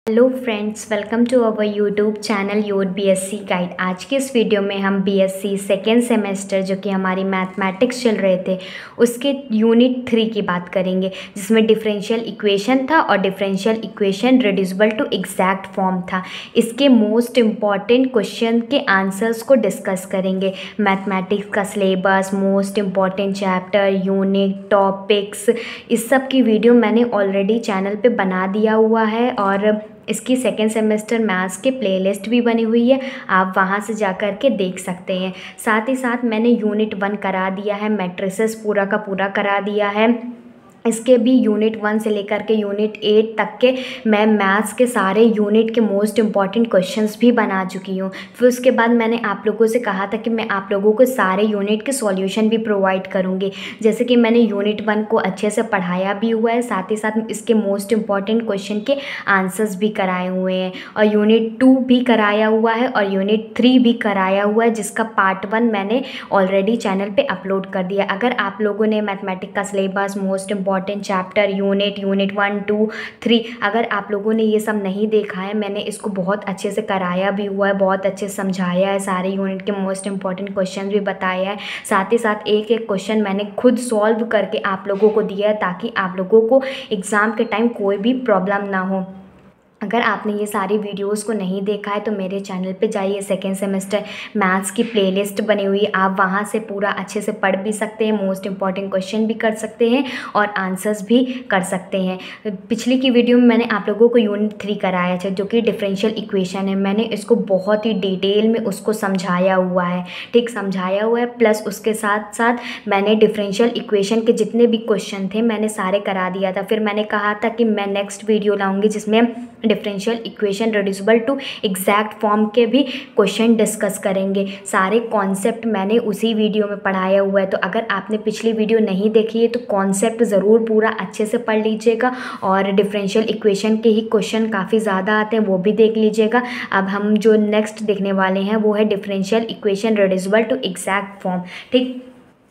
Hello friends, welcome to our YouTube channel your BSc guide. आज के इस video में हम बीएससी सेकेंड सेमेस्टर जो कि हमारी मैथमेटिक्स चल रहे थे उसके यूनिट 3 की बात करेंगे, जिसमें डिफरेंशियल इक्वेशन था और differential equation reducible to exact form था। इसके मोस्ट इम्पॉर्टेंट क्वेश्चन के आंसर्स को डिस्कस करेंगे। मैथमेटिक्स का syllabus, most important chapter, unit, topics, इस सब की वीडियो मैंने ऑलरेडी चैनल पे बना दिया हुआ है और इसकी सेकेंड सेमेस्टर मैथ्स के प्लेलिस्ट भी बनी हुई है, आप वहाँ से जा कर के देख सकते हैं। साथ ही साथ मैंने यूनिट 1 करा दिया है, मैट्रिसेस पूरा का पूरा करा दिया है। इसके भी यूनिट 1 से लेकर के यूनिट 8 तक के मैं मैथ्स के सारे यूनिट के मोस्ट इम्पॉर्टेंट क्वेश्चंस भी बना चुकी हूँ। फिर उसके बाद मैंने आप लोगों से कहा था कि मैं आप लोगों को सारे यूनिट के सॉल्यूशन भी प्रोवाइड करूँगी। जैसे कि मैंने यूनिट 1 को अच्छे से पढ़ाया भी हुआ है, साथ ही साथ इसके मोस्ट इम्पॉर्टेंट क्वेश्चन के आंसर्स भी कराए हुए हैं, और यूनिट 2 भी कराया हुआ है और यूनिट 3 भी कराया हुआ है, जिसका पार्ट 1 मैंने ऑलरेडी चैनल पर अपलोड कर दिया। अगर आप लोगों ने मैथमेटिक्स का syllabus, most important chapter, unit 1, 2, 3 अगर आप लोगों ने ये सब नहीं देखा है, मैंने इसको बहुत अच्छे से कराया भी हुआ है, बहुत अच्छे से समझाया है, सारे यूनिट के मोस्ट इंपॉर्टेंट क्वेश्चन भी बताया है। साथ ही साथ एक एक क्वेश्चन मैंने खुद सॉल्व करके आप लोगों को दिया है, ताकि आप लोगों को एग्ज़ाम के टाइम कोई भी प्रॉब्लम ना हो। अगर आपने ये सारी वीडियोस को नहीं देखा है तो मेरे चैनल पे जाइए, सेकेंड सेमेस्टर मैथ्स की प्लेलिस्ट बनी हुई है, आप वहाँ से पूरा अच्छे से पढ़ भी सकते हैं, मोस्ट इंपॉर्टेंट क्वेश्चन भी कर सकते हैं और आंसर्स भी कर सकते हैं। पिछली की वीडियो में मैंने आप लोगों को यूनिट 3 कराया था, जो कि डिफरेंशियल इक्वेशन है। मैंने इसको बहुत ही डिटेल में उसको समझाया हुआ है, ठीक, समझाया हुआ है। प्लस उसके साथ साथ मैंने डिफरेंशियल इक्वेशन के जितने भी क्वेश्चन थे मैंने सारे करा दिया था। फिर मैंने कहा था कि मैं नेक्स्ट वीडियो लाऊंगी जिसमें differential equation reducible to exact form के भी क्वेश्चन डिस्कस करेंगे। सारे कॉन्सेप्ट मैंने उसी वीडियो में पढ़ाया हुआ है, तो अगर आपने पिछली वीडियो नहीं देखी है तो कॉन्सेप्ट ज़रूर पूरा अच्छे से पढ़ लीजिएगा, और डिफरेंशियल इक्वेशन के ही क्वेश्चन काफ़ी ज़्यादा आते हैं, वो भी देख लीजिएगा। अब हम जो नेक्स्ट देखने वाले हैं वो है differential equation reducible to exact form, ठीक।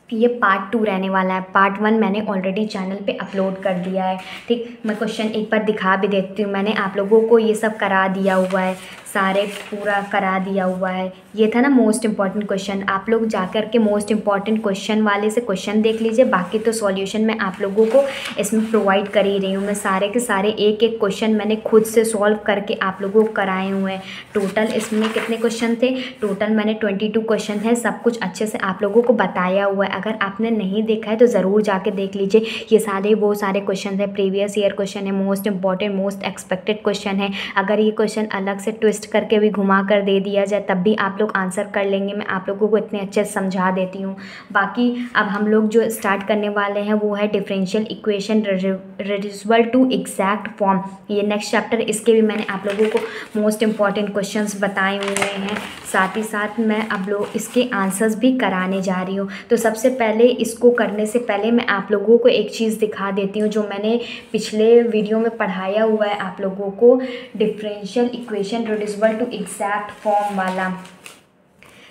ये पार्ट 2 रहने वाला है। पार्ट 1 मैंने ऑलरेडी चैनल पे अपलोड कर दिया है, ठीक। मैं क्वेश्चन एक बार दिखा भी देती हूँ। मैंने आप लोगों को ये सब करा दिया हुआ है, सारे पूरा करा दिया हुआ है। ये था ना मोस्ट इम्पॉर्टेंट क्वेश्चन, आप लोग जाकर के मोस्ट इम्पॉर्टेंट क्वेश्चन वाले से क्वेश्चन देख लीजिए। बाकी तो सॉल्यूशन मैं आप लोगों को इसमें प्रोवाइड कर ही रही हूँ। मैं सारे के सारे एक एक क्वेश्चन मैंने खुद से सॉल्व करके आप लोगों को कराए हुए हैं। टोटल इसमें कितने क्वेश्चन थे? टोटल मैंने 22 क्वेश्चन है, सब कुछ अच्छे से आप लोगों को बताया हुआ है। अगर आपने नहीं देखा है तो ज़रूर जाके देख लीजिए। ये सारे वो सारे क्वेश्चन है, प्रीवियस ईयर क्वेश्चन है, most important, most expected question है। अगर ये क्वेश्चन अलग से ट्विस्ट करके भी घुमा कर दे दिया जाए तब भी आप लोग आंसर कर लेंगे। मैं आप लोगों को इतने अच्छे से समझा देती हूँ। बाकी अब हम लोग जो स्टार्ट करने वाले हैं वो है differential equation reducible to exact form. ये नेक्स्ट चैप्टर, इसके भी मैंने आप लोगों को मोस्ट इंपॉर्टेंट क्वेश्चंस बताए हुए हैं। साथ ही साथ मैं अब लोग इसके आंसर्स भी कराने जा रही हूँ। तो सबसे पहले इसको करने से पहले मैं आप लोगों को एक चीज़ दिखा देती हूँ जो मैंने पिछले वीडियो में पढ़ाया हुआ है आप लोगों को, differential equation reducible to exact form वाला।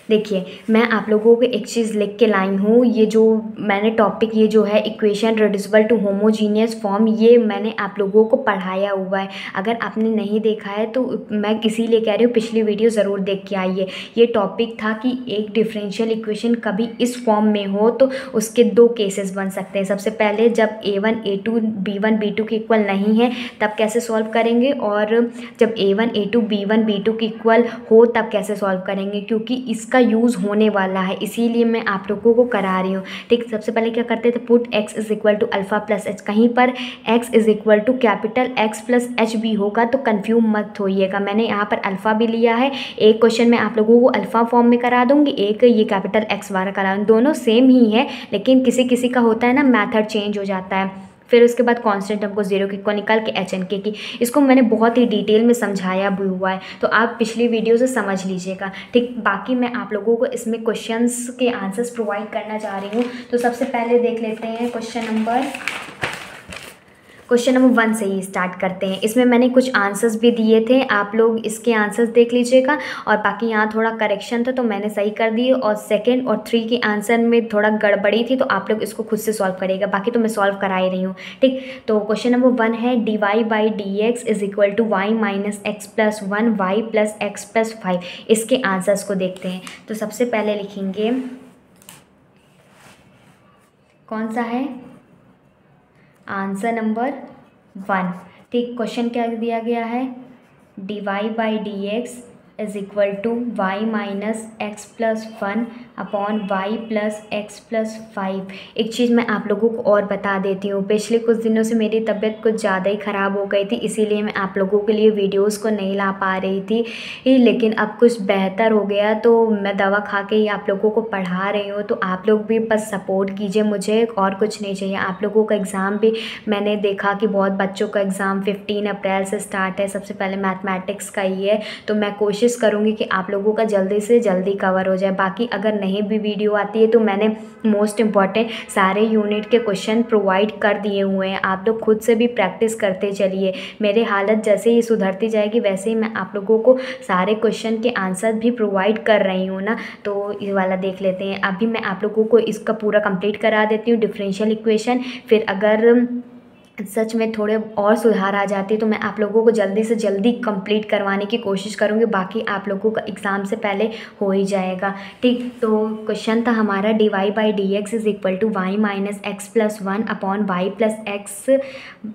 देखिए, मैं आप लोगों को एक चीज़ लिख के लाई हूँ। ये जो मैंने टॉपिक, ये जो है equation reducible to homogeneous form, ये मैंने आप लोगों को पढ़ाया हुआ है। अगर आपने नहीं देखा है तो मैं इसीलिए कह रही हूँ पिछली वीडियो ज़रूर देख के आइए। ये टॉपिक था कि एक डिफरेंशियल इक्वेशन कभी इस फॉर्म में हो तो उसके 2 केसेस बन सकते हैं। सबसे पहले जब a1 a2 b1 b2 के इक्वल नहीं है तब कैसे सॉल्व करेंगे, और जब a1 a2 b1 b2 के इक्वल हो तब कैसे सॉल्व करेंगे, क्योंकि इसका यूज़ होने वाला है, इसीलिए मैं आप लोगों को करा रही हूँ, ठीक। सबसे पहले क्या करते थे, put x is equal to alpha plus h. कहीं पर x is equal to capital X plus h भी होगा तो कन्फ्यूज मत होइएगा। मैंने यहाँ पर अल्फ़ा भी लिया है। एक क्वेश्चन मैं आप लोगों को अल्फ़ा फॉर्म में करा दूँगी, एक ये कैपिटल X वाला करा दूँगी। दोनों सेम ही है, लेकिन किसी किसी का होता है ना, मैथड चेंज हो जाता है। फिर उसके बाद कांस्टेंट टर्म को 0 के इक्वल निकाल के एच एन के की, इसको मैंने बहुत ही डिटेल में समझाया भी हुआ है, तो आप पिछली वीडियो से समझ लीजिएगा, ठीक। बाकी मैं आप लोगों को इसमें क्वेश्चंस के आंसर्स प्रोवाइड करना चाह रही हूँ। तो सबसे पहले देख लेते हैं क्वेश्चन क्वेश्चन नंबर 1 से ही स्टार्ट करते हैं। इसमें मैंने कुछ आंसर्स भी दिए थे, आप लोग इसके आंसर्स देख लीजिएगा, और बाकी यहाँ थोड़ा करेक्शन था तो मैंने सही कर दिए, और 2 और 3 के आंसर में थोड़ा गड़बड़ी थी तो आप लोग इसको खुद से सॉल्व करिएगा, बाकी तो मैं सॉल्व करा ही रही हूँ। ठीक, तो क्वेश्चन नंबर 1 है dy/dx is equal to y minus x plus 1 y plus x plus 5। इसके आंसर्स को देखते हैं। तो सबसे पहले लिखेंगे, कौन सा है आंसर नंबर 1। ठीक, क्वेश्चन क्या दिया गया है, dy/dx is equal to y minus x plus 1 upon y plus x plus 5। एक चीज़ मैं आप लोगों को और बता देती हूँ, पिछले कुछ दिनों से मेरी तबीयत कुछ ज़्यादा ही ख़राब हो गई थी, इसीलिए मैं आप लोगों के लिए वीडियोस को नहीं ला पा रही थी, लेकिन अब कुछ बेहतर हो गया तो मैं दवा खा के ही आप लोगों को पढ़ा रही हूँ। तो आप लोग भी बस सपोर्ट कीजिए मुझे, और कुछ नहीं चाहिए। आप लोगों का एग्ज़ाम भी मैंने देखा कि बहुत बच्चों का एग्ज़ाम 15 अप्रैल से स्टार्ट है, सबसे पहले मैथमेटिक्स का ही है, तो मैं कोशिश करूँगी कि आप लोगों का जल्दी से जल्दी कवर हो जाए। बाकी अगर नहीं भी वीडियो आती है तो मैंने मोस्ट इम्पॉर्टेंट सारे यूनिट के क्वेश्चन प्रोवाइड कर दिए हुए हैं, आप लोग खुद से भी प्रैक्टिस करते चलिए। मेरी हालत जैसे ही सुधरती जाएगी वैसे ही मैं आप लोगों को सारे क्वेश्चन के आंसर भी प्रोवाइड कर रही हूँ ना। तो ये वाला देख लेते हैं। अभी मैं आप लोगों को इसका पूरा कंप्लीट करा देती हूँ, डिफरेंशियल इक्वेशन। फिर अगर सच में थोड़े और सुधार आ जाती है तो मैं आप लोगों को जल्दी से जल्दी कंप्लीट करवाने की कोशिश करूँगी, बाकी आप लोगों का एग्ज़ाम से पहले हो ही जाएगा। ठीक, तो क्वेश्चन था हमारा dy/dx is equal to y minus x plus 1 upon y plus x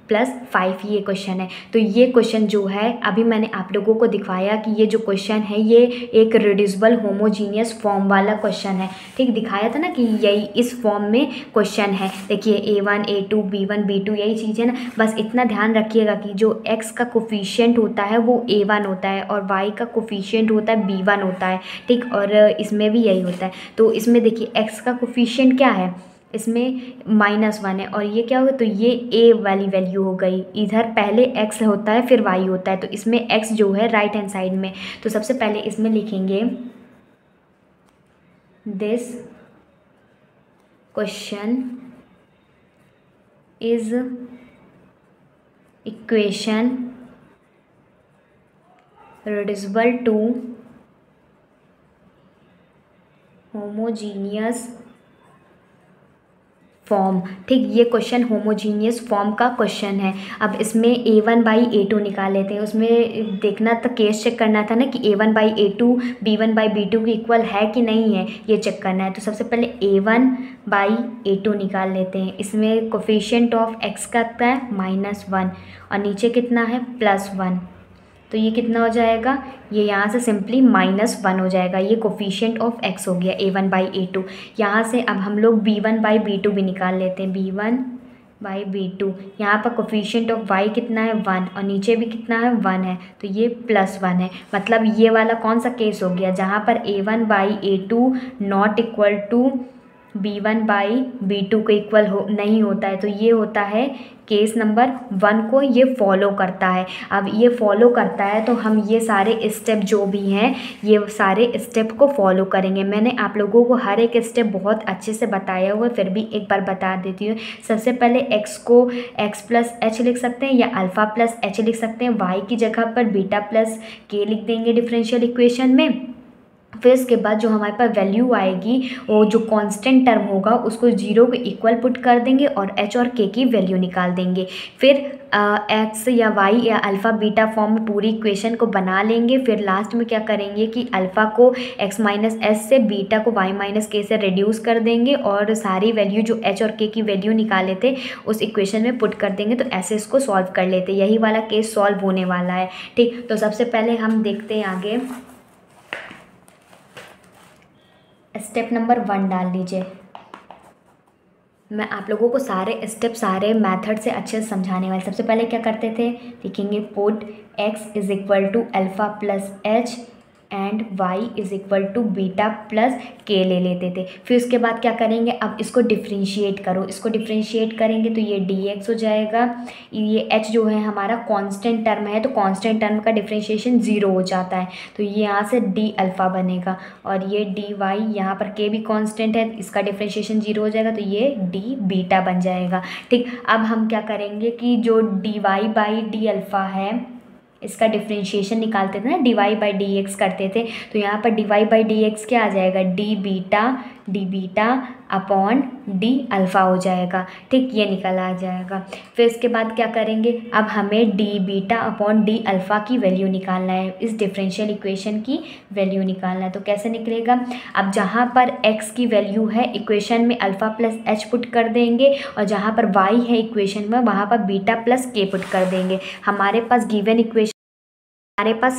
plus 5, ये क्वेश्चन है। तो ये क्वेश्चन जो है अभी मैंने आप लोगों को दिखाया कि ये जो क्वेश्चन है ये एक रिड्यूसिबल होमोजीनियस फॉर्म वाला क्वेश्चन है। ठीक, दिखाया था ना कि यही इस फॉर्म में क्वेश्चन है। देखिए A1 A2 B1 B2 यही चीज़ है ना। बस इतना ध्यान रखिएगा कि जो x का कोफिशिएंट होता है वो A1 होता है और y का कोफिशिएंट होता है B1 होता है। ठीक, और इसमें भी यही होता है। तो इसमें देखिए x का कोफिशिएंट क्या है, इसमें -1 है, और ये क्या होगा, तो ये a वाली वैल्यू हो गई। इधर पहले x होता है फिर y होता है, तो इसमें x जो है राइट हैंड साइड में। तो सबसे पहले इसमें लिखेंगे this question is equation reducible to homogeneous form. ठीक, ये क्वेश्चन होमोजीनियस फॉर्म का क्वेश्चन है। अब इसमें A1/A2 निकाल लेते हैं। उसमें देखना था, केस चेक करना था ना कि A1/A2 B1/B2 के इक्वल है कि नहीं है, ये चेक करना है। तो सबसे पहले A1/A2 निकाल लेते हैं। इसमें कोफिशिएंट ऑफ x का कितना है -1 और नीचे कितना है +1, तो ये कितना हो जाएगा, ये यहाँ से सिंपली -1 हो जाएगा। ये कोफिशिएंट ऑफ x हो गया A1/A2। यहाँ से अब हम लोग B1/B2 भी निकाल लेते हैं। B1/B2 यहाँ पर कोफिशिएंट ऑफ y कितना है 1 और नीचे भी कितना है 1 है, तो ये +1 है। मतलब ये वाला कौन सा केस हो गया जहाँ पर A1/A2 not equal to B1/B2 के इक्वल नहीं होता है। तो ये होता है केस नंबर 1 को ये फॉलो करता है। अब ये फॉलो करता है तो हम ये सारे स्टेप जो भी हैं ये सारे स्टेप को फॉलो करेंगे। मैंने आप लोगों को हर एक स्टेप बहुत अच्छे से बताया हुआ है, फिर भी एक बार बता देती हूँ। सबसे पहले x को x प्लस एच लिख सकते हैं या अल्फ़ा प्लस एच लिख सकते हैं। y की जगह पर बीटा प्लस के लिख देंगे डिफरेंशियल इक्वेशन में। फिर इसके बाद जो हमारे पास वैल्यू आएगी वो जो कांस्टेंट टर्म होगा उसको 0 के इक्वल पुट कर देंगे और h और k की वैल्यू निकाल देंगे। फिर x या y या अल्फ़ा बीटा फॉर्म में पूरी इक्वेशन को बना लेंगे। फिर लास्ट में क्या करेंगे कि अल्फ़ा को x माइनस एस से, बीटा को y माइनस के से रिड्यूस कर देंगे और सारी वैल्यू जो h और k की वैल्यू निकाले थे उस इक्वेशन में पुट कर देंगे। तो ऐसे इसको सॉल्व कर लेते, यही वाला केस सॉल्व होने वाला है। ठीक, तो सबसे पहले हम देखते हैं आगे। स्टेप नंबर 1 डाल लीजिए। मैं आप लोगों को सारे स्टेप सारे मेथड से अच्छे से समझाने वाले। सबसे पहले क्या करते थे, लिखेंगे put x is equal to alpha plus h and y is equal to beta plus k ले लेते थे। फिर उसके बाद क्या करेंगे, अब इसको डिफ्रेंशिएट करो, इसको डिफ्रेंशिएट करेंगे तो ये dx हो जाएगा। ये h जो है हमारा कांस्टेंट टर्म है, तो कांस्टेंट टर्म का डिफ्रेंशिएशन 0 हो जाता है, तो ये यहाँ से d अल्फ़ा बनेगा। और ये dy, यहाँ पर k भी कांस्टेंट है, इसका डिफ्रेंशिएशन 0 हो जाएगा, तो ये d बीटा बन जाएगा। ठीक, अब हम क्या करेंगे कि जो dy बाई डी अल्फ़ा है इसका डिफ्रेंशिएशन निकालते थे ना, d Y by D x करते थे, तो यहाँ पर d Y by D x क्या आ जाएगा, d beta upon d alpha हो जाएगा। ठीक, ये निकल आ जाएगा। फिर इसके बाद क्या करेंगे, अब हमें D beta upon d alpha की वैल्यू निकालना है, इस डिफरेंशियल इक्वेशन की वैल्यू निकालना है। तो कैसे निकलेगा, अब जहाँ पर x की वैल्यू है इक्वेशन में अल्फ़ा प्लस एच पुट कर देंगे, और जहाँ पर y है इक्वेशन में वहाँ पर बीटा प्लस के पुट कर देंगे। हमारे पास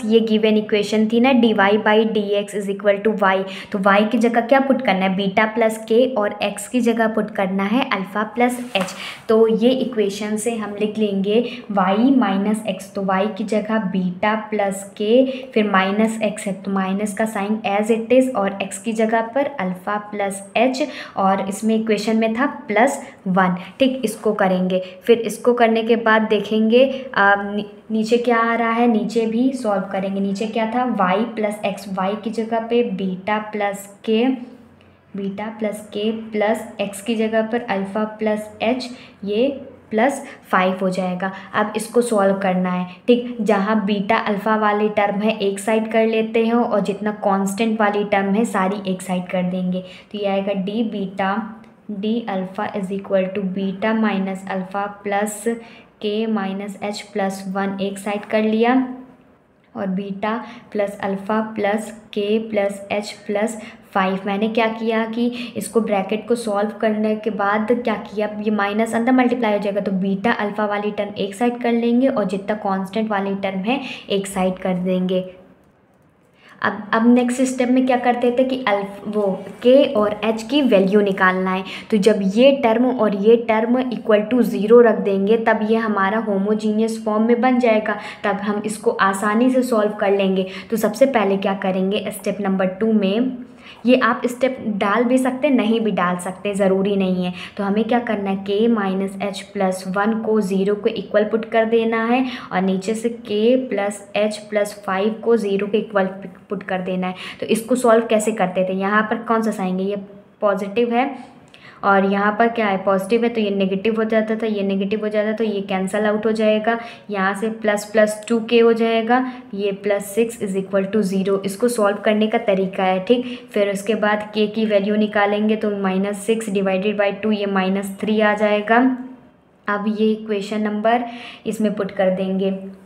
ये गिवन इक्वेशन थी ना, d Y by D x is equal to y, तो y की जगह क्या पुट करना है, बीटा प्लस के, और x की जगह पुट करना है अल्फ़ा प्लस एच। तो ये इक्वेशन से हम लिख लेंगे y माइनस एक्स, तो y की जगह बीटा प्लस के, फिर माइनस एक्स है तो माइनस का साइन एज इट इज़, और x की जगह पर अल्फ़ा प्लस एच, और इसमें इक्वेशन में था +1। ठीक, इसको करेंगे। फिर इसको करने के बाद देखेंगे नीचे क्या आ रहा है, नीचे भी सॉल्व करेंगे। नीचे क्या था, y प्लस एक्स, वाई की जगह पे beta plus k plus x की जगह पर अल्फ़ा प्लस एच, ये +5 हो जाएगा। अब इसको सॉल्व करना है। ठीक, जहाँ बीटा अल्फ़ा वाली टर्म है एक साइड कर लेते हैं, और जितना कांस्टेंट वाली टर्म है सारी एक साइड कर देंगे, तो ये आएगा d alpha is equal to beta minus alpha plus k minus h +1 एक साइड कर लिया, और beta plus alpha plus k plus h +5। मैंने क्या किया कि इसको ब्रैकेट को सॉल्व करने के बाद क्या किया, ये माइनस अंदर मल्टीप्लाई हो जाएगा, तो बीटा अल्फ़ा वाली टर्म एक साइड कर लेंगे, और जितना कांस्टेंट वाली टर्म है एक साइड कर देंगे। अब नेक्स्ट स्टेप में क्या करते थे कि के और एच की वैल्यू निकालना है। तो जब ये टर्म और ये टर्म इक्वल टू 0 रख देंगे तब ये हमारा होमोजीनियस फॉर्म में बन जाएगा, तब हम इसको आसानी से सॉल्व कर लेंगे। तो सबसे पहले क्या करेंगे, स्टेप नंबर 2 में, ये आप स्टेप डाल भी सकते नहीं भी डाल सकते, ज़रूरी नहीं है। तो हमें क्या करना है, के माइनस एच +1 को 0 को इक्वल पुट कर देना है, और नीचे से के प्लस एच +5 को 0 के इक्वल पुट कर देना है। तो इसको सॉल्व कैसे करते थे, यहाँ पर कौन सा साइन है, ये पॉजिटिव है, और यहाँ पर क्या है, पॉजिटिव है, तो ये नेगेटिव हो जाता था, ये नेगेटिव हो जाता, तो ये कैंसल आउट हो जाएगा। यहाँ से ++2k हो जाएगा, ये +6 इज़ इक्वल टू 0। इसको सॉल्व करने का तरीका है। ठीक, फिर उसके बाद k की वैल्यू निकालेंगे, तो -6 डिवाइडेड बाई 2, ये -3 आ जाएगा। अब ये इक्वेशन नंबर इसमें पुट कर देंगे,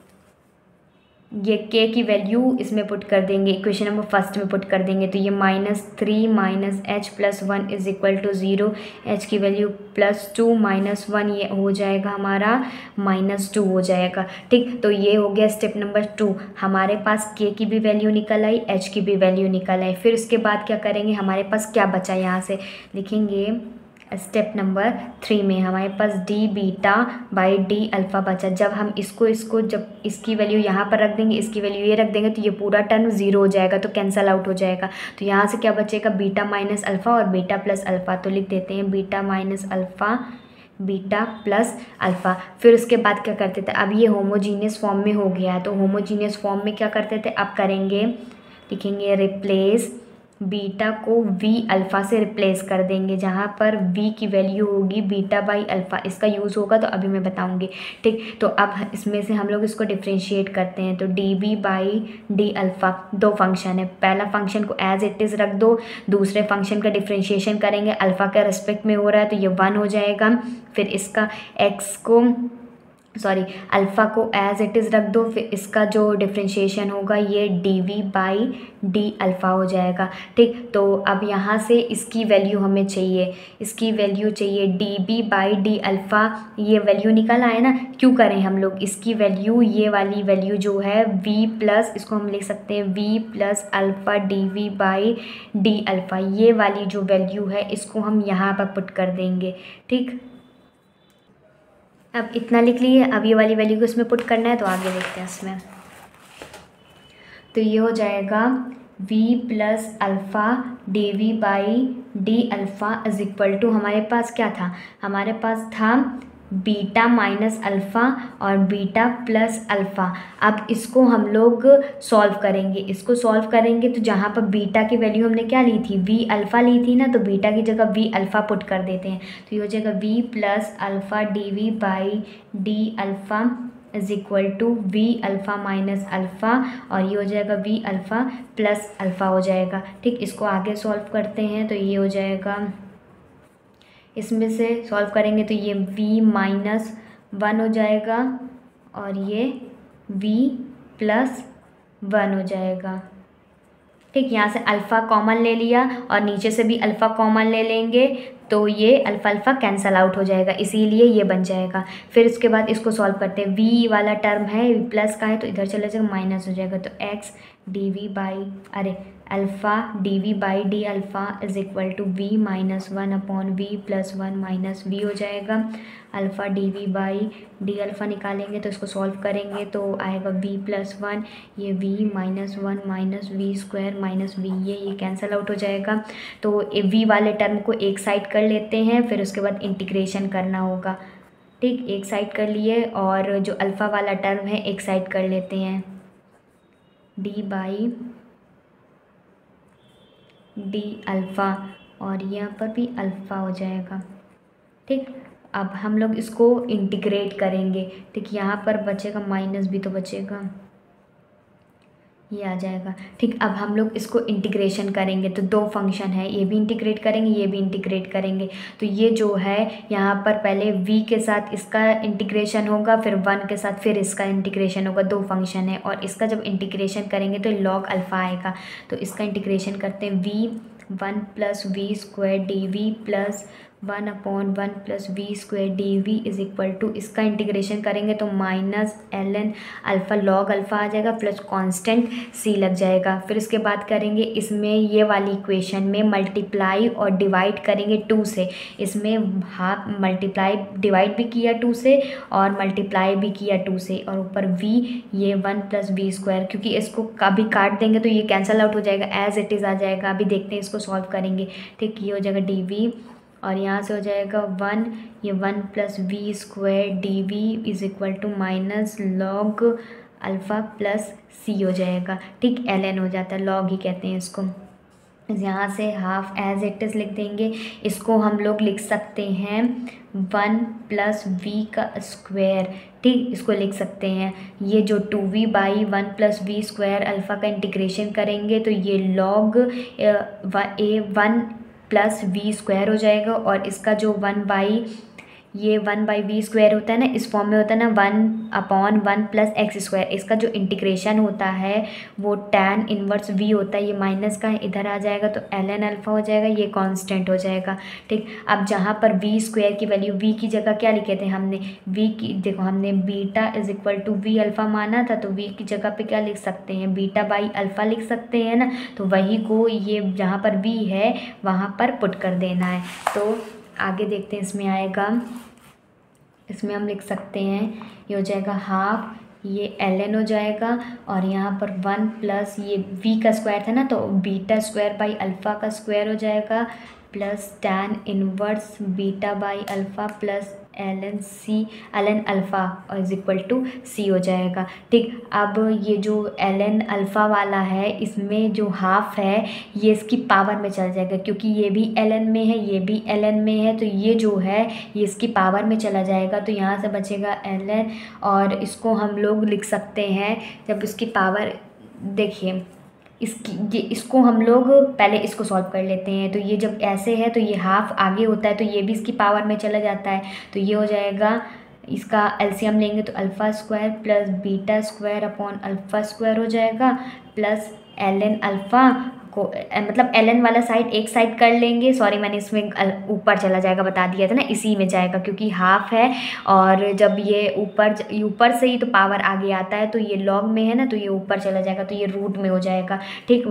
ये k की वैल्यू इसमें पुट कर देंगे, इक्वेशन नंबर फर्स्ट में पुट कर देंगे, तो ये -3 minus h +1 is equal to 0, h की वैल्यू +2 -1, ये हो जाएगा हमारा -2 हो जाएगा। ठीक, तो ये हो गया स्टेप नंबर 2। हमारे पास k की भी वैल्यू निकल आई, h की भी वैल्यू निकल आई। फिर उसके बाद क्या करेंगे, हमारे पास क्या बचा, यहाँ से लिखेंगे स्टेप नंबर 3 में हमारे पास D beta by D alpha बचा। जब हम इसको जब इसकी वैल्यू यहाँ पर रख देंगे, इसकी वैल्यू ये रख देंगे, तो ये पूरा टर्म 0 हो जाएगा, तो कैंसल आउट हो जाएगा। तो यहाँ से क्या बचेगा, बीटा माइनस अल्फ़ा और बीटा प्लस अल्फ़ा। तो लिख देते हैं beta minus alpha beta plus alpha. फिर उसके बाद क्या करते थे, अब ये होमोजीनियस फॉर्म में हो गया है, तो होमोजीनियस फॉर्म में क्या करते थे, अब करेंगे, लिखेंगे रिप्लेस बीटा को v अल्फ़ा से रिप्लेस कर देंगे, जहाँ पर v की वैल्यू होगी बीटा बाई अल्फ़ा। इसका यूज़ होगा तो अभी मैं बताऊंगी। ठीक, तो अब इसमें से हम लोग इसको डिफ्रेंशिएट करते हैं, तो d b by D alpha, दो फंक्शन है, पहला फंक्शन को एज इट इज़ रख दो, दूसरे फंक्शन का डिफ्रेंशिएशन करेंगे, अल्फ़ा के रिस्पेक्ट में हो रहा है तो ये 1 हो जाएगा। फिर इसका अल्फ़ा को एज इट इज़ रख दो, फिर इसका जो डिफ्रेंशिएशन होगा ये d v by D alpha हो जाएगा। ठीक, तो अब यहाँ से इसकी वैल्यू हमें चाहिए, इसकी वैल्यू चाहिए d b by D alpha. ये वैल्यू निकल आए ना, क्यों करें हम लोग इसकी वैल्यू, ये वाली वैल्यू जो है v प्लस, इसको हम लिख सकते हैं v plus alpha d v by D alpha, ये वाली जो वैल्यू है इसको हम यहाँ पर पुट कर देंगे। ठीक, अब इतना लिख लिए, अब ये वाली वैल्यू को इसमें पुट करना है, तो आगे देखते हैं इसमें। तो ये हो जाएगा v plus alpha d v by D alpha is equal to, हमारे पास क्या था, हमारे पास था बीटा माइनस अल्फ़ा और बीटा प्लस अल्फ़ा। अब इसको हम लोग सॉल्व करेंगे, इसको सॉल्व करेंगे तो जहाँ पर बीटा की वैल्यू हमने क्या ली थी, वी अल्फ़ा ली थी ना, तो बीटा की जगह वी अल्फ़ा पुट कर देते हैं। तो ये हो जाएगा v plus alpha d v by D alpha is equal to v alpha minus alpha, और ये हो जाएगा वी अल्फ़ा प्लस अल्फ़ा हो जाएगा। ठीक, इसको आगे सॉल्व करते हैं तो ये हो जाएगा, इसमें से सॉल्व करेंगे तो ये v माइनस 1 हो जाएगा और ये v प्लस 1 हो जाएगा। ठीक, यहाँ से अल्फ़ा कॉमन ले लिया और नीचे से भी अल्फ़ा कॉमन ले लेंगे तो ये अल्फ़ा अल्फ़ा कैंसल आउट हो जाएगा, इसीलिए ये बन जाएगा। फिर उसके बाद इसको सॉल्व करते हैं, v वाला टर्म है प्लस का है तो इधर चले जाएगा माइनस हो जाएगा, तो x d v by alpha d v by D alpha is equal to v minus 1 upon v plus 1 minus v हो जाएगा। Alpha d v by D alpha निकालेंगे तो इसको सॉल्व करेंगे तो आएगा v प्लस 1, ये v minus 1 minus v square minus v, ये कैंसल आउट हो जाएगा। तो v वाले टर्म को एक साइड कर लेते हैं, फिर उसके बाद इंटीग्रेशन करना होगा। ठीक, एक साइड कर लिए और जो अल्फ़ा वाला टर्म है एक साइड कर लेते हैं, d बाई डी अल्फ़ा और यहाँ पर भी अल्फ़ा हो जाएगा। ठीक, अब हम लोग इसको इंटीग्रेट करेंगे। ठीक, यहाँ पर बचेगा माइनस भी तो बचेगा, ये आ जाएगा। ठीक, अब हम लोग इसको इंटीग्रेशन करेंगे तो दो फंक्शन है, ये भी इंटीग्रेट करेंगे ये भी इंटीग्रेट करेंगे। तो ये जो है यहाँ पर पहले v के साथ इसका इंटीग्रेशन होगा, फिर 1 के साथ फिर इसका इंटीग्रेशन होगा, दो फंक्शन है और इसका जब इंटीग्रेशन करेंगे तो लॉग अल्फ़ा आएगा। तो इसका इंटीग्रेशन करते हैं, v 1 plus we square D V plus 1 upon 1 plus we square D V is equal to, इसका इंटीग्रेशन करेंगे तो minus ln alpha log alpha आ जाएगा प्लस कांस्टेंट c लग जाएगा। फिर उसके बाद करेंगे इसमें ये वाली इक्वेशन में मल्टीप्लाई और डिवाइड करेंगे 2 से, इसमें हाफ मल्टीप्लाई डिवाइड भी किया 2 से और मल्टीप्लाई भी किया 2 से, और ऊपर v ये 1 प्लस वी स्क्वायर, क्योंकि इसको कभी काट देंगे तो ये कैंसल आउट हो जाएगा, एज इट इज़ आ जाएगा। अभी देखते हैं इसको सॉल्व करेंगे। ठीक, ये हो जाएगा डी वी और यहाँ से हो जाएगा 1, ये 1 plus we square D V is equal to minus log alpha plus C हो जाएगा। ठीक, ln हो जाता है, लॉग ही कहते हैं इसको। यहाँ से हाफ एज इट इज़ लिख देंगे, इसको हम लोग लिख सकते हैं 1 प्लस वी का स्क्वायर। ठीक, इसको लिख सकते हैं, ये जो 2v by 1 plus we square alpha का इंटीग्रेशन करेंगे तो ये log a 1 plus we square हो जाएगा, और इसका जो 1 बाई वी स्क्वायर होता है ना, इस फॉर्म में होता है ना 1 अपॉन 1 प्लस एक्स स्क्वायर, इसका जो इंटीग्रेशन होता है वो tan इनवर्स v होता है, ये माइनस का इधर आ जाएगा तो ln अल्फ़ा हो जाएगा, ये कांस्टेंट हो जाएगा। ठीक, अब जहाँ पर वी स्क्वायर की वैल्यू v की जगह क्या लिखे थे हमने, v की देखो हमने beta is equal to v alpha माना था, तो v की जगह पे क्या लिख सकते हैं, बीटा बाई अल्फ़ा लिख सकते हैं ना, तो वही को ये जहाँ पर v है वहाँ पर पुट कर देना है। तो आगे देखते हैं, इसमें आएगा, इसमें हम लिख सकते हैं, ये हो जाएगा हाफ, ये ln हो जाएगा और यहाँ पर 1 प्लस ये v का स्क्वायर था ना, तो बीटा स्क्वायर बाई अल्फ़ा का स्क्वायर हो जाएगा plus tan inverse beta by alpha plus ln alpha is equal to c हो जाएगा। ठीक, अब ये जो ln अल्फ़ा वाला है इसमें जो हाफ है ये इसकी पावर में चल जाएगा, क्योंकि ये भी ln में है ये भी ln में है, तो ये जो है ये इसकी पावर में चला जाएगा, तो यहाँ से बचेगा ln, और इसको हम लोग लिख सकते हैं जब इसकी पावर, देखिए इसको हम लोग पहले इसको सॉल्व कर लेते हैं। तो ये जब ऐसे है तो ये हाफ आगे होता है तो ये भी इसकी पावर में चला जाता है, तो ये हो जाएगा, इसका एलसीएम लेंगे तो alpha square plus beta square upon alpha square हो जाएगा प्लस ln अल्फ़ा को मतलब ln वाला साइड एक साइड कर लेंगे, सॉरी मैंने इसमें ऊपर चला जाएगा बता दिया था ना, इसी में जाएगा क्योंकि हाफ है, और जब ये ऊपर से ही तो पावर आगे आता है तो ये लॉग में है ना, तो ये ऊपर चला जाएगा तो ये रूट में हो जाएगा। ठीक,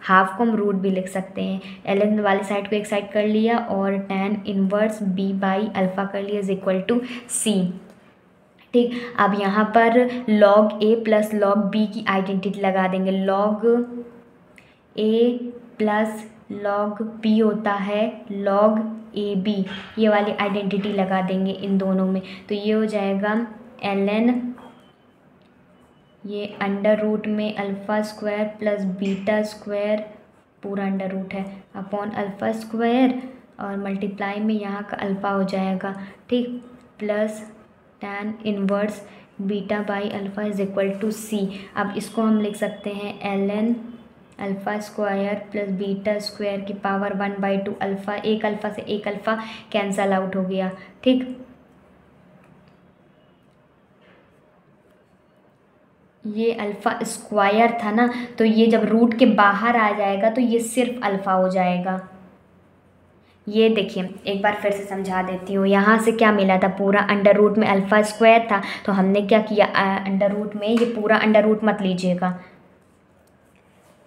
हाफ को हम रूट भी लिख सकते हैं, ln वाली साइड को एक साइड कर लिया और tan inverse b by alpha कर लिया इज इक्वल टू c। ठीक, अब यहाँ पर log a plus log b की आइडेंटिटी लगा देंगे। log a plus log b होता है log ab, ये वाली आइडेंटिटी लगा देंगे इन दोनों में। तो ये हो जाएगा ln, ये अंडर रूट में alpha square plus beta square, पूरा अंडर रूट है, अपॉन अल्फ़ा स्क्वायर और मल्टीप्लाई में यहाँ का अल्फ़ा हो जाएगा। ठीक, plus tan inverse beta by alpha is equal to c। अब इसको हम लिख सकते हैं ln alpha square plus beta square की पावर 1/2 अल्फ़ा, एक अल्फ़ा से एक अल्फ़ा कैंसल आउट हो गया। ठीक, ये अल्फ़ा स्क्वायर था ना, तो ये जब रूट के बाहर आ जाएगा तो ये सिर्फ अल्फ़ा हो जाएगा। ये देखिए एक बार फिर से समझा देती हूँ। यहाँ से क्या मिला था, पूरा अंडर रूट में अल्फ़ा स्क्वायर था, तो हमने क्या किया, अंडर रूट में ये पूरा अंडर रूट मत लीजिएगा।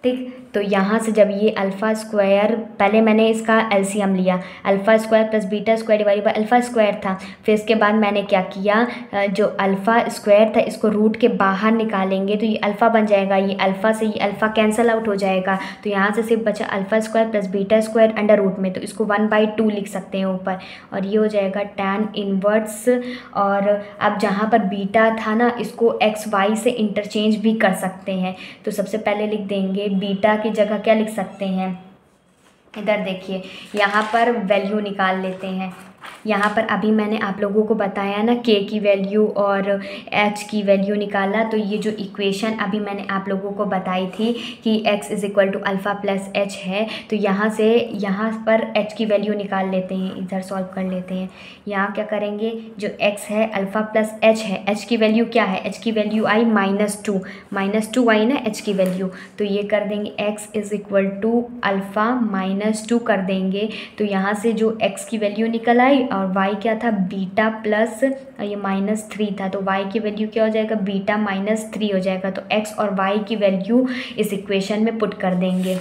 ठीक, तो यहाँ से जब ये अल्फ़ा स्क्वायर, पहले मैंने इसका एलसीएम लिया, alpha square plus beta square divide by alpha square था। फिर इसके बाद मैंने क्या किया, जो अल्फ़ा स्क्वायर था इसको रूट के बाहर निकालेंगे तो ये अल्फ़ा बन जाएगा, ये अल्फ़ा से ये अल्फ़ा कैंसिल आउट हो जाएगा। तो यहाँ से सिर्फ बचा alpha square plus beta square under root में, तो इसको 1/2 लिख सकते हैं ऊपर, और ये हो जाएगा tan इनवर्स। और अब जहाँ पर बीटा था ना, इसको एक्स वाई से इंटरचेंज भी कर सकते हैं। तो सबसे पहले लिख देंगे बीटा की जगह क्या लिख सकते हैं, इधर देखिए यहाँ पर वैल्यू निकाल लेते हैं। यहाँ पर अभी मैंने आप लोगों को बताया ना k की वैल्यू और h की वैल्यू निकाला, तो ये जो इक्वेशन अभी मैंने आप लोगों को बताई थी कि x is equal to alpha plus h है, तो यहाँ से यहाँ पर h की वैल्यू निकाल लेते हैं, इधर सॉल्व कर लेते हैं। यहाँ क्या करेंगे, जो x है अल्फ़ा प्लस h है, h की वैल्यू क्या है, h की वैल्यू आई -2 आई ना h की वैल्यू, तो ये कर देंगे x is equal to alpha -2 कर देंगे। तो यहाँ से जो x की वैल्यू निकल आई और y क्या था, बीटा प्लस ये -3 था, तो y की वैल्यू क्या हो जाएगा, बीटा -3 हो जाएगा। तो x और y की वैल्यू इस इक्वेशन में पुट कर देंगे।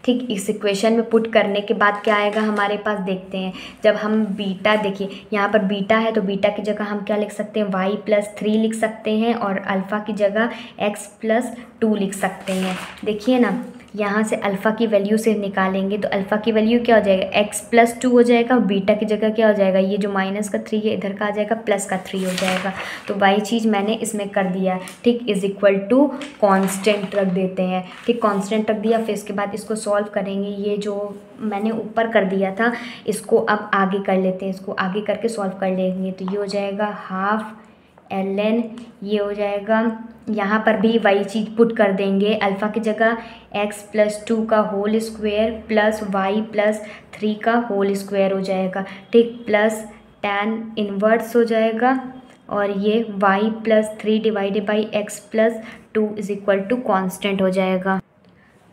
ठीक, इस इक्वेशन में पुट करने के बाद क्या आएगा हमारे पास, देखते हैं। जब हम बीटा, देखिए यहाँ पर बीटा है तो बीटा की जगह हम क्या लिख सकते हैं, y+3 लिख सकते हैं, और अल्फ़ा की जगह x+2 लिख सकते हैं। देखिए ना, यहाँ से अल्फ़ा की वैल्यू से निकालेंगे तो अल्फ़ा की वैल्यू क्या हो जाएगा, x+2 हो जाएगा, बीटा की जगह क्या हो जाएगा, ये जो -3 है इधर का आ जाएगा, +3 हो जाएगा। तो वही चीज़ मैंने इसमें कर दिया। ठीक, इज़ इक्वल टू कांस्टेंट रख देते हैं। ठीक, कांस्टेंट रख दिया, फिर इसके बाद इसको सॉल्व करेंगे। ये जो मैंने ऊपर कर दिया था इसको अब आगे कर लेते हैं, इसको आगे करके सॉल्व कर लेंगे। तो ये हो जाएगा हाफ ln, ये हो जाएगा, यहाँ पर भी वही चीज़ पुट कर देंगे, अल्फ़ा की जगह x+2 का होल स्क्वायर प्लस y+3 का होल स्क्वायर हो जाएगा। ठीक, प्लस tan इनवर्स हो जाएगा, और ये y+3 divided by x+2 is equal to constant हो जाएगा।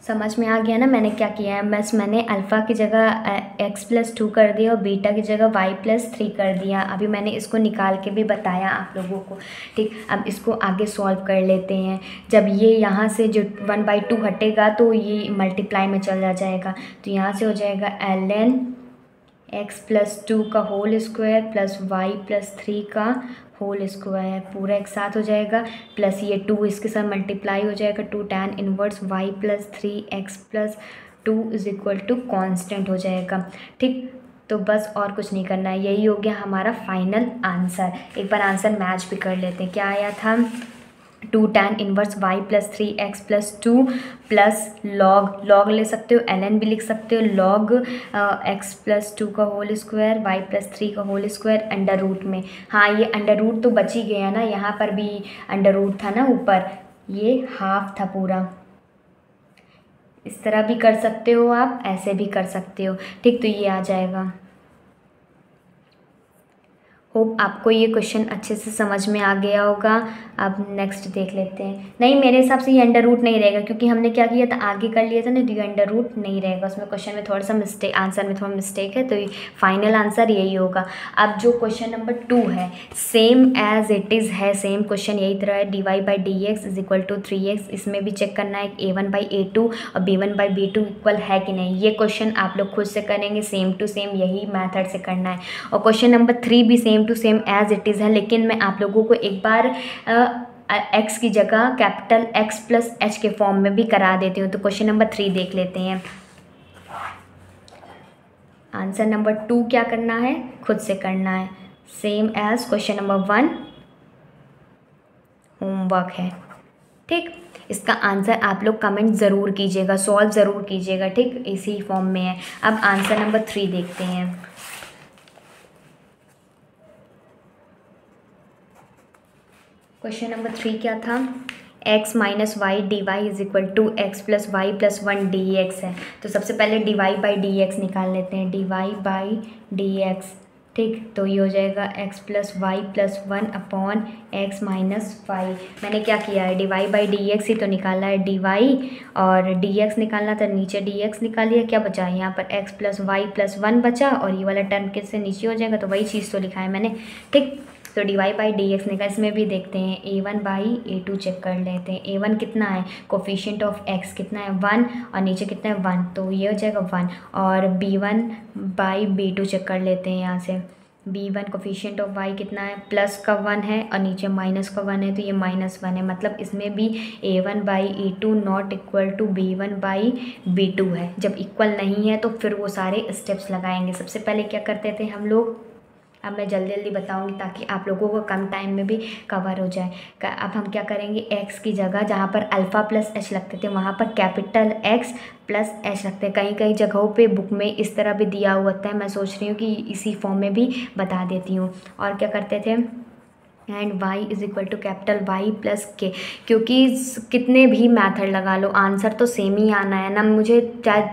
समझ में आ गया ना मैंने क्या किया है, बस मैंने अल्फ़ा की जगह x+2 कर दिया और बीटा की जगह y+3 कर दिया। अभी मैंने इसको निकाल के भी बताया आप लोगों को। ठीक, अब इसको आगे सॉल्व कर लेते हैं। जब ये यहाँ से जो 1/2 हटेगा तो ये मल्टीप्लाई में चला जाएगा, तो यहाँ से हो जाएगा ln x+2 का होल स्क्वायर प्लस y+3 का होल स्क्वायर, पूरा एक साथ हो जाएगा, प्लस ये 2 इसके साथ मल्टीप्लाई हो जाएगा, 2 tan inverse y+3 x+2 is equal to constant हो जाएगा। ठीक, तो बस और कुछ नहीं करना है, यही हो गया हमारा फाइनल आंसर। एक बार आंसर मैच भी कर लेते हैं। क्या आया था, 2 tan inverse y+3 x+2 plus log ले सकते हो, ln भी लिख सकते हो, log x+2 का होल स्क्वायर y+3 का होल स्क्वायर अंडर रूट में। हाँ, ये अंडर रूट तो बच ही गया ना, यहाँ पर भी अंडर रूट था ना ऊपर, ये हाफ था पूरा। इस तरह भी कर सकते हो आप, ऐसे भी कर सकते हो। ठीक, तो ये आ जाएगा। होप आपको ये क्वेश्चन अच्छे से समझ में आ गया होगा। अब नेक्स्ट देख लेते हैं। नहीं, मेरे हिसाब से ये अंडर रूट नहीं रहेगा, क्योंकि हमने क्या किया था, आगे कर लिया था ना, तो ये अंडर रूट नहीं रहेगा। उसमें क्वेश्चन में थोड़ा सा मिस्टेक, आंसर में थोड़ा मिस्टेक है, तो ये फाइनल आंसर यही होगा। अब जो क्वेश्चन नंबर 2 है, सेम एज इट इज़ है, सेम क्वेश्चन यही तरह है, dy/dx is equal to 3x। इसमें भी चेक करना है a1/a2 और b1/b2 इक्वल है कि नहीं। ये क्वेश्चन आप लोग खुद से करेंगे, सेम टू सेम यही मैथड से करना है। और क्वेश्चन नंबर 3 भी same same to same as it is है, लेकिन मैं आप लोगों को एक बार x की जगह कैपिटल x प्लस h के फॉर्म में भी करा देती हूँ। तो क्वेश्चन नंबर 3 देख लेते हैं। आंसर नंबर 2 क्या करना है, खुद से करना है, same as question number 1 homework है। ठीक, इसका आंसर आप लोग कमेंट ज़रूर कीजिएगा, सॉल्व ज़रूर कीजिएगा। ठीक, इसी फॉर्म में है। अब आंसर नंबर 3 देखते हैं। क्वेश्चन नंबर 3 क्या था, x minus Y D Y is equal to x plus Y plus 1 D X है। तो सबसे पहले D Y by D x निकाल लेते हैं, D Y by D X. ठीक, तो ये हो जाएगा x plus Y plus 1 upon x minus Y. मैंने क्या किया है, D Y by D X ही तो निकाला है, डी वाई और डी एक्स निकालना था, नीचे डी एक्स निकाल लिया। क्या बचा है यहाँ पर, x प्लस वाई प्लस 1 बचा, और ये वाला टर्म किससे नीचे हो जाएगा, तो वही चीज़ तो लिखा है मैंने। ठीक, तो d Y by D x निकाल, इसमें भी देखते हैं a1 बाई a2 चेक कर लेते हैं। a1 कितना है, कोफिशिएंट ऑफ x कितना है 1, और नीचे कितना है 1, तो ये हो जाएगा 1। और b1 बाई b2 चेक कर लेते हैं यहाँ से, b1 कोफिशिएंट ऑफ y कितना है, प्लस का 1 है और नीचे माइनस का 1 है, तो ये -1 है। मतलब इसमें भी a1 by a2 not equal to b1 by b2 है। जब इक्वल नहीं है तो फिर वो सारे स्टेप्स लगाएंगे। सबसे पहले क्या करते थे हम लोग, अब मैं जल्दी जल्दी बताऊंगी ताकि आप लोगों को कम टाइम में भी कवर हो जाए। अब हम क्या करेंगे, x की जगह जहाँ पर अल्फ़ा प्लस h लगते थे वहाँ पर कैपिटल X प्लस h लगते हैं। कई कई जगहों पे बुक में इस तरह भी दिया हुआ था, मैं सोच रही हूँ कि इसी फॉर्म में भी बता देती हूँ। और क्या करते थे, and y is equal to capital Y plus k, क्योंकि कितने भी मेथड लगा लो आंसर तो सेम ही आना है ना। मुझे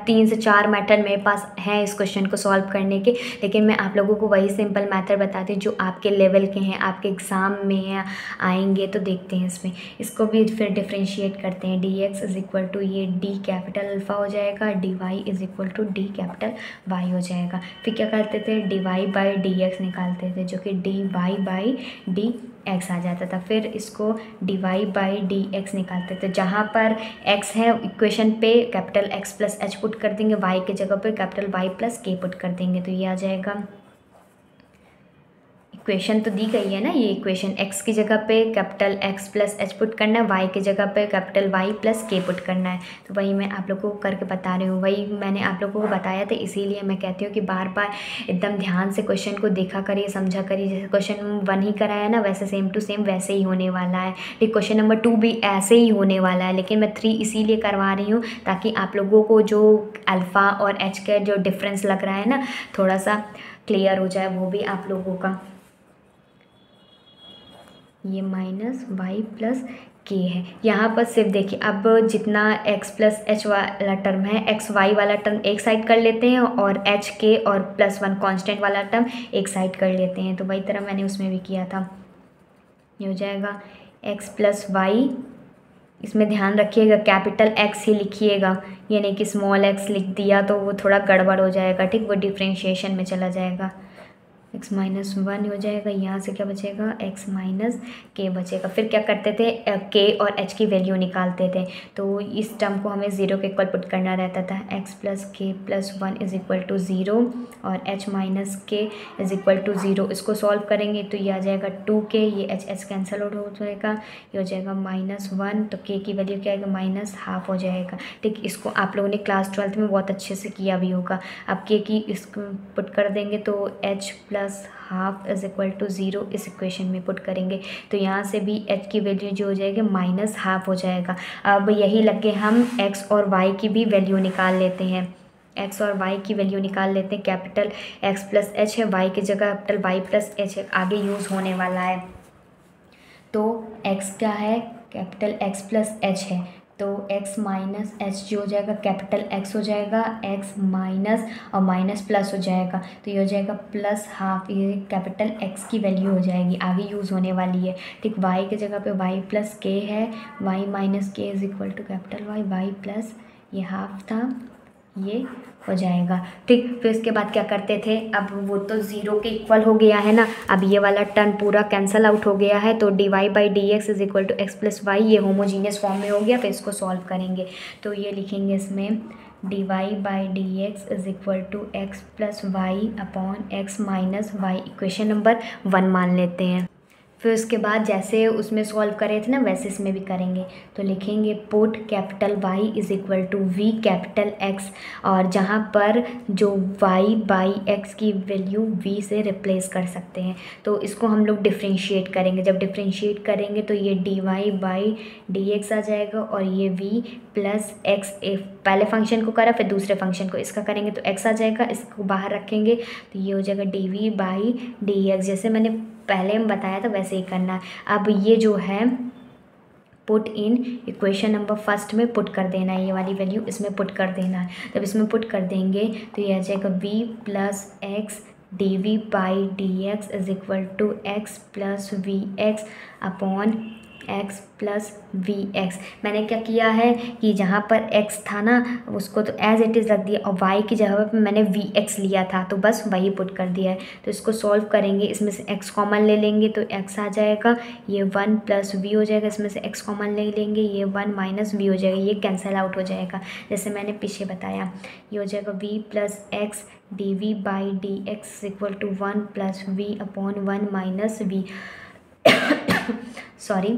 3 से 4 मेथड मेरे पास हैं इस क्वेश्चन को सॉल्व करने के, लेकिन मैं आप लोगों को वही सिंपल मेथड बताती हूँ जो आपके लेवल के हैं, आपके एग्ज़ाम में आएंगे। तो देखते हैं इसमें, इसको भी फिर डिफ्रेंशिएट करते हैं। D x is equal to ये डी कैपिटल अल्फ़ा हो जाएगा, D Y is equal to D capital Y हो जाएगा। फिर क्या करते थे, D Y by D X निकालते थे, जो कि D Y by D X आ जाता था। फिर इसको D Y by D X निकालते थे, जहाँ पर x है इक्वेशन पे capital x plus h put कर देंगे, y के जगह पे capital y plus k put कर देंगे, तो ये आ जाएगा। इक्वेशन तो दी गई है ना, ये इक्वेशन x की जगह पे capital x plus h put करना है, y की जगह पे capital y plus k put करना है। तो वही मैं आप लोगों को करके बता रही हूँ, वही मैंने आप लोगों को बताया था, इसीलिए मैं कहती हूँ कि बार बार एकदम ध्यान से क्वेश्चन को देखा करिए, समझा करिए। जैसे क्वेश्चन 1 ही कराया ना, वैसे सेम टू सेम वैसे ही होने वाला है। ठीक, क्वेश्चन नंबर 2 भी ऐसे ही होने वाला है, लेकिन मैं 3 इसीलिए करवा रही हूँ ताकि आप लोगों को जो अल्फ़ा और h का जो डिफरेंस लग रहा है ना, थोड़ा सा क्लियर हो जाए वो भी आप लोगों का। ये माइनस वाई प्लस के है, यहाँ पर सिर्फ देखिए, अब जितना x प्लस एच वाला टर्म है, एक्स वाई वाला टर्म एक साइड कर लेते हैं, और एच के और +1 कांस्टेंट वाला टर्म एक साइड कर लेते हैं। तो वही तरह मैंने उसमें भी किया था। ये हो जाएगा x प्लस वाई, इसमें ध्यान रखिएगा कैपिटल X ही लिखिएगा, ये नहीं कि स्मॉल x लिख दिया तो वो थोड़ा गड़बड़ हो जाएगा। ठीक, वो डिफ्रेंशिएशन में चला जाएगा। x माइनस 1 हो जाएगा, यहाँ से क्या बचेगा, x माइनस के बचेगा। फिर क्या करते थे, k और h की वैल्यू निकालते थे, तो इस टर्म को हमें 0 के इक्वल पुट करना रहता था। x plus k plus 1 is equal to 0 और h minus k is equal to 0। इसको सॉल्व करेंगे तो ये आ जाएगा 2k, ये h कैंसिल आउट हो जाएगा, ये हो जाएगा -1, तो k की वैल्यू क्या आएगा, -½ हो जाएगा। ठीक, इसको आप लोगों ने क्लास 12th में बहुत अच्छे से किया भी होगा। अब k की इसको पुट कर देंगे तो h plus ½ is equal to 0 इस इक्वेशन में पुट करेंगे, तो यहाँ से भी h की वैल्यू जो हो जाएगी -½ हो जाएगा। अब यही लगे हम x और y की भी वैल्यू निकाल लेते हैं, x और y की वैल्यू निकाल लेते हैं। कैपिटल x प्लस h है, y की जगह कैपिटल y प्लस h है, आगे यूज़ होने वाला है। तो x क्या है, कैपिटल x प्लस h है, तो x माइनस एच जो हो जाएगा कैपिटल x हो जाएगा, x माइनस और माइनस प्लस हो जाएगा, तो ये हो जाएगा +½ ये कैपिटल x की वैल्यू हो जाएगी, आगे यूज़ होने वाली है। ठीक, y की जगह पे y प्लस के है, y minus k is equal to capital y plus ये ½ था, ये हो जाएगा। ठीक, फिर इसके बाद क्या करते थे, अब वो तो 0 के इक्वल हो गया है ना, अब ये वाला टर्म पूरा कैंसिल आउट हो गया है, तो d Y by D x is equal to x plus y, ये होमोजीनियस फॉर्म में हो गया। फिर इसको सॉल्व करेंगे तो ये लिखेंगे इसमें d Y by D x is equal to x plus y upon x minus y, equation number 1 मान लेते हैं। फिर उसके बाद जैसे उसमें सॉल्व करे थे ना वैसे इसमें भी करेंगे। तो लिखेंगे put capital Y is equal to v capital X, और जहाँ पर जो वाई बाई एक्स की वैल्यू वी से रिप्लेस कर सकते हैं, तो इसको हम लोग डिफ्रेंशिएट करेंगे। जब डिफ्रेंशिएट करेंगे तो ये D Y by D X आ जाएगा, और ये वी प्लस एक्स, पहले फंक्शन को करा फिर दूसरे फंक्शन को इसका करेंगे तो एक्स आ जाएगा, इसको बाहर रखेंगे तो ये हो जाएगा d v by D x. जैसे मैंने पहले में बताया था वैसे ही करना है। अब ये जो है put in equation number first में पुट कर देना है, ये वाली वैल्यू इसमें पुट कर देना है। जब इसमें पुट कर देंगे तो ये आ जाएगा v plus x d v by D x is equal to x plus v x upon x plus v x. मैंने क्या किया है कि जहाँ पर x था ना उसको तो एज इट इज़ रख दिया, और y की जगह पर मैंने वी एक्स लिया था तो बस वही पुट कर दिया है। तो इसको सॉल्व करेंगे, इसमें से x कॉमन ले लेंगे तो x आ जाएगा, ये 1 प्लस वी हो जाएगा, इसमें से x कॉमन ले लेंगे ये 1 माइनस वी हो जाएगा, ये कैंसिल आउट हो जाएगा जैसे मैंने पीछे बताया। ये हो जाएगा v plus x d v by D x equal to 1 plus v upon 1 minus v sorry.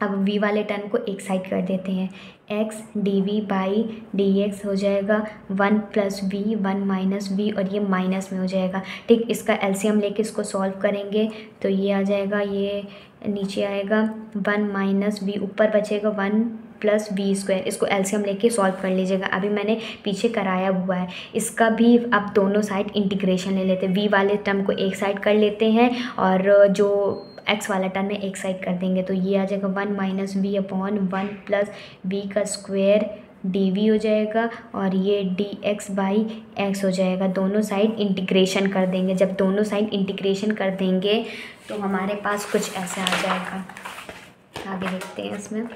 अब v वाले टर्म को एक साइड कर देते हैं, x d v by D x हो जाएगा 1 प्लस वी 1 माइनस वी, और ये माइनस में हो जाएगा। ठीक, इसका एलसीएम लेके इसको सॉल्व करेंगे तो ये आ जाएगा, ये नीचे आएगा 1 माइनस वी, ऊपर बचेगा 1 प्लस वी स्क्वायर। इसको एलसीएम लेके सॉल्व कर लीजिएगा, अभी मैंने पीछे कराया हुआ है। इसका भी अब दोनों साइड इंटीग्रेशन ले लेते हैं, v वाले टर्म को एक साइड कर लेते हैं और जो x वाला टर्म में एक साइड कर देंगे तो ये आ जाएगा 1 minus v upon 1 plus v का स्क्वायर डी वी हो जाएगा, और ये डी एक्स बाई एक्स हो जाएगा। दोनों साइड इंटीग्रेशन कर देंगे, जब दोनों साइड इंटीग्रेशन कर देंगे तो हमारे पास कुछ ऐसे आ जाएगा। आगे देखते हैं इसमें,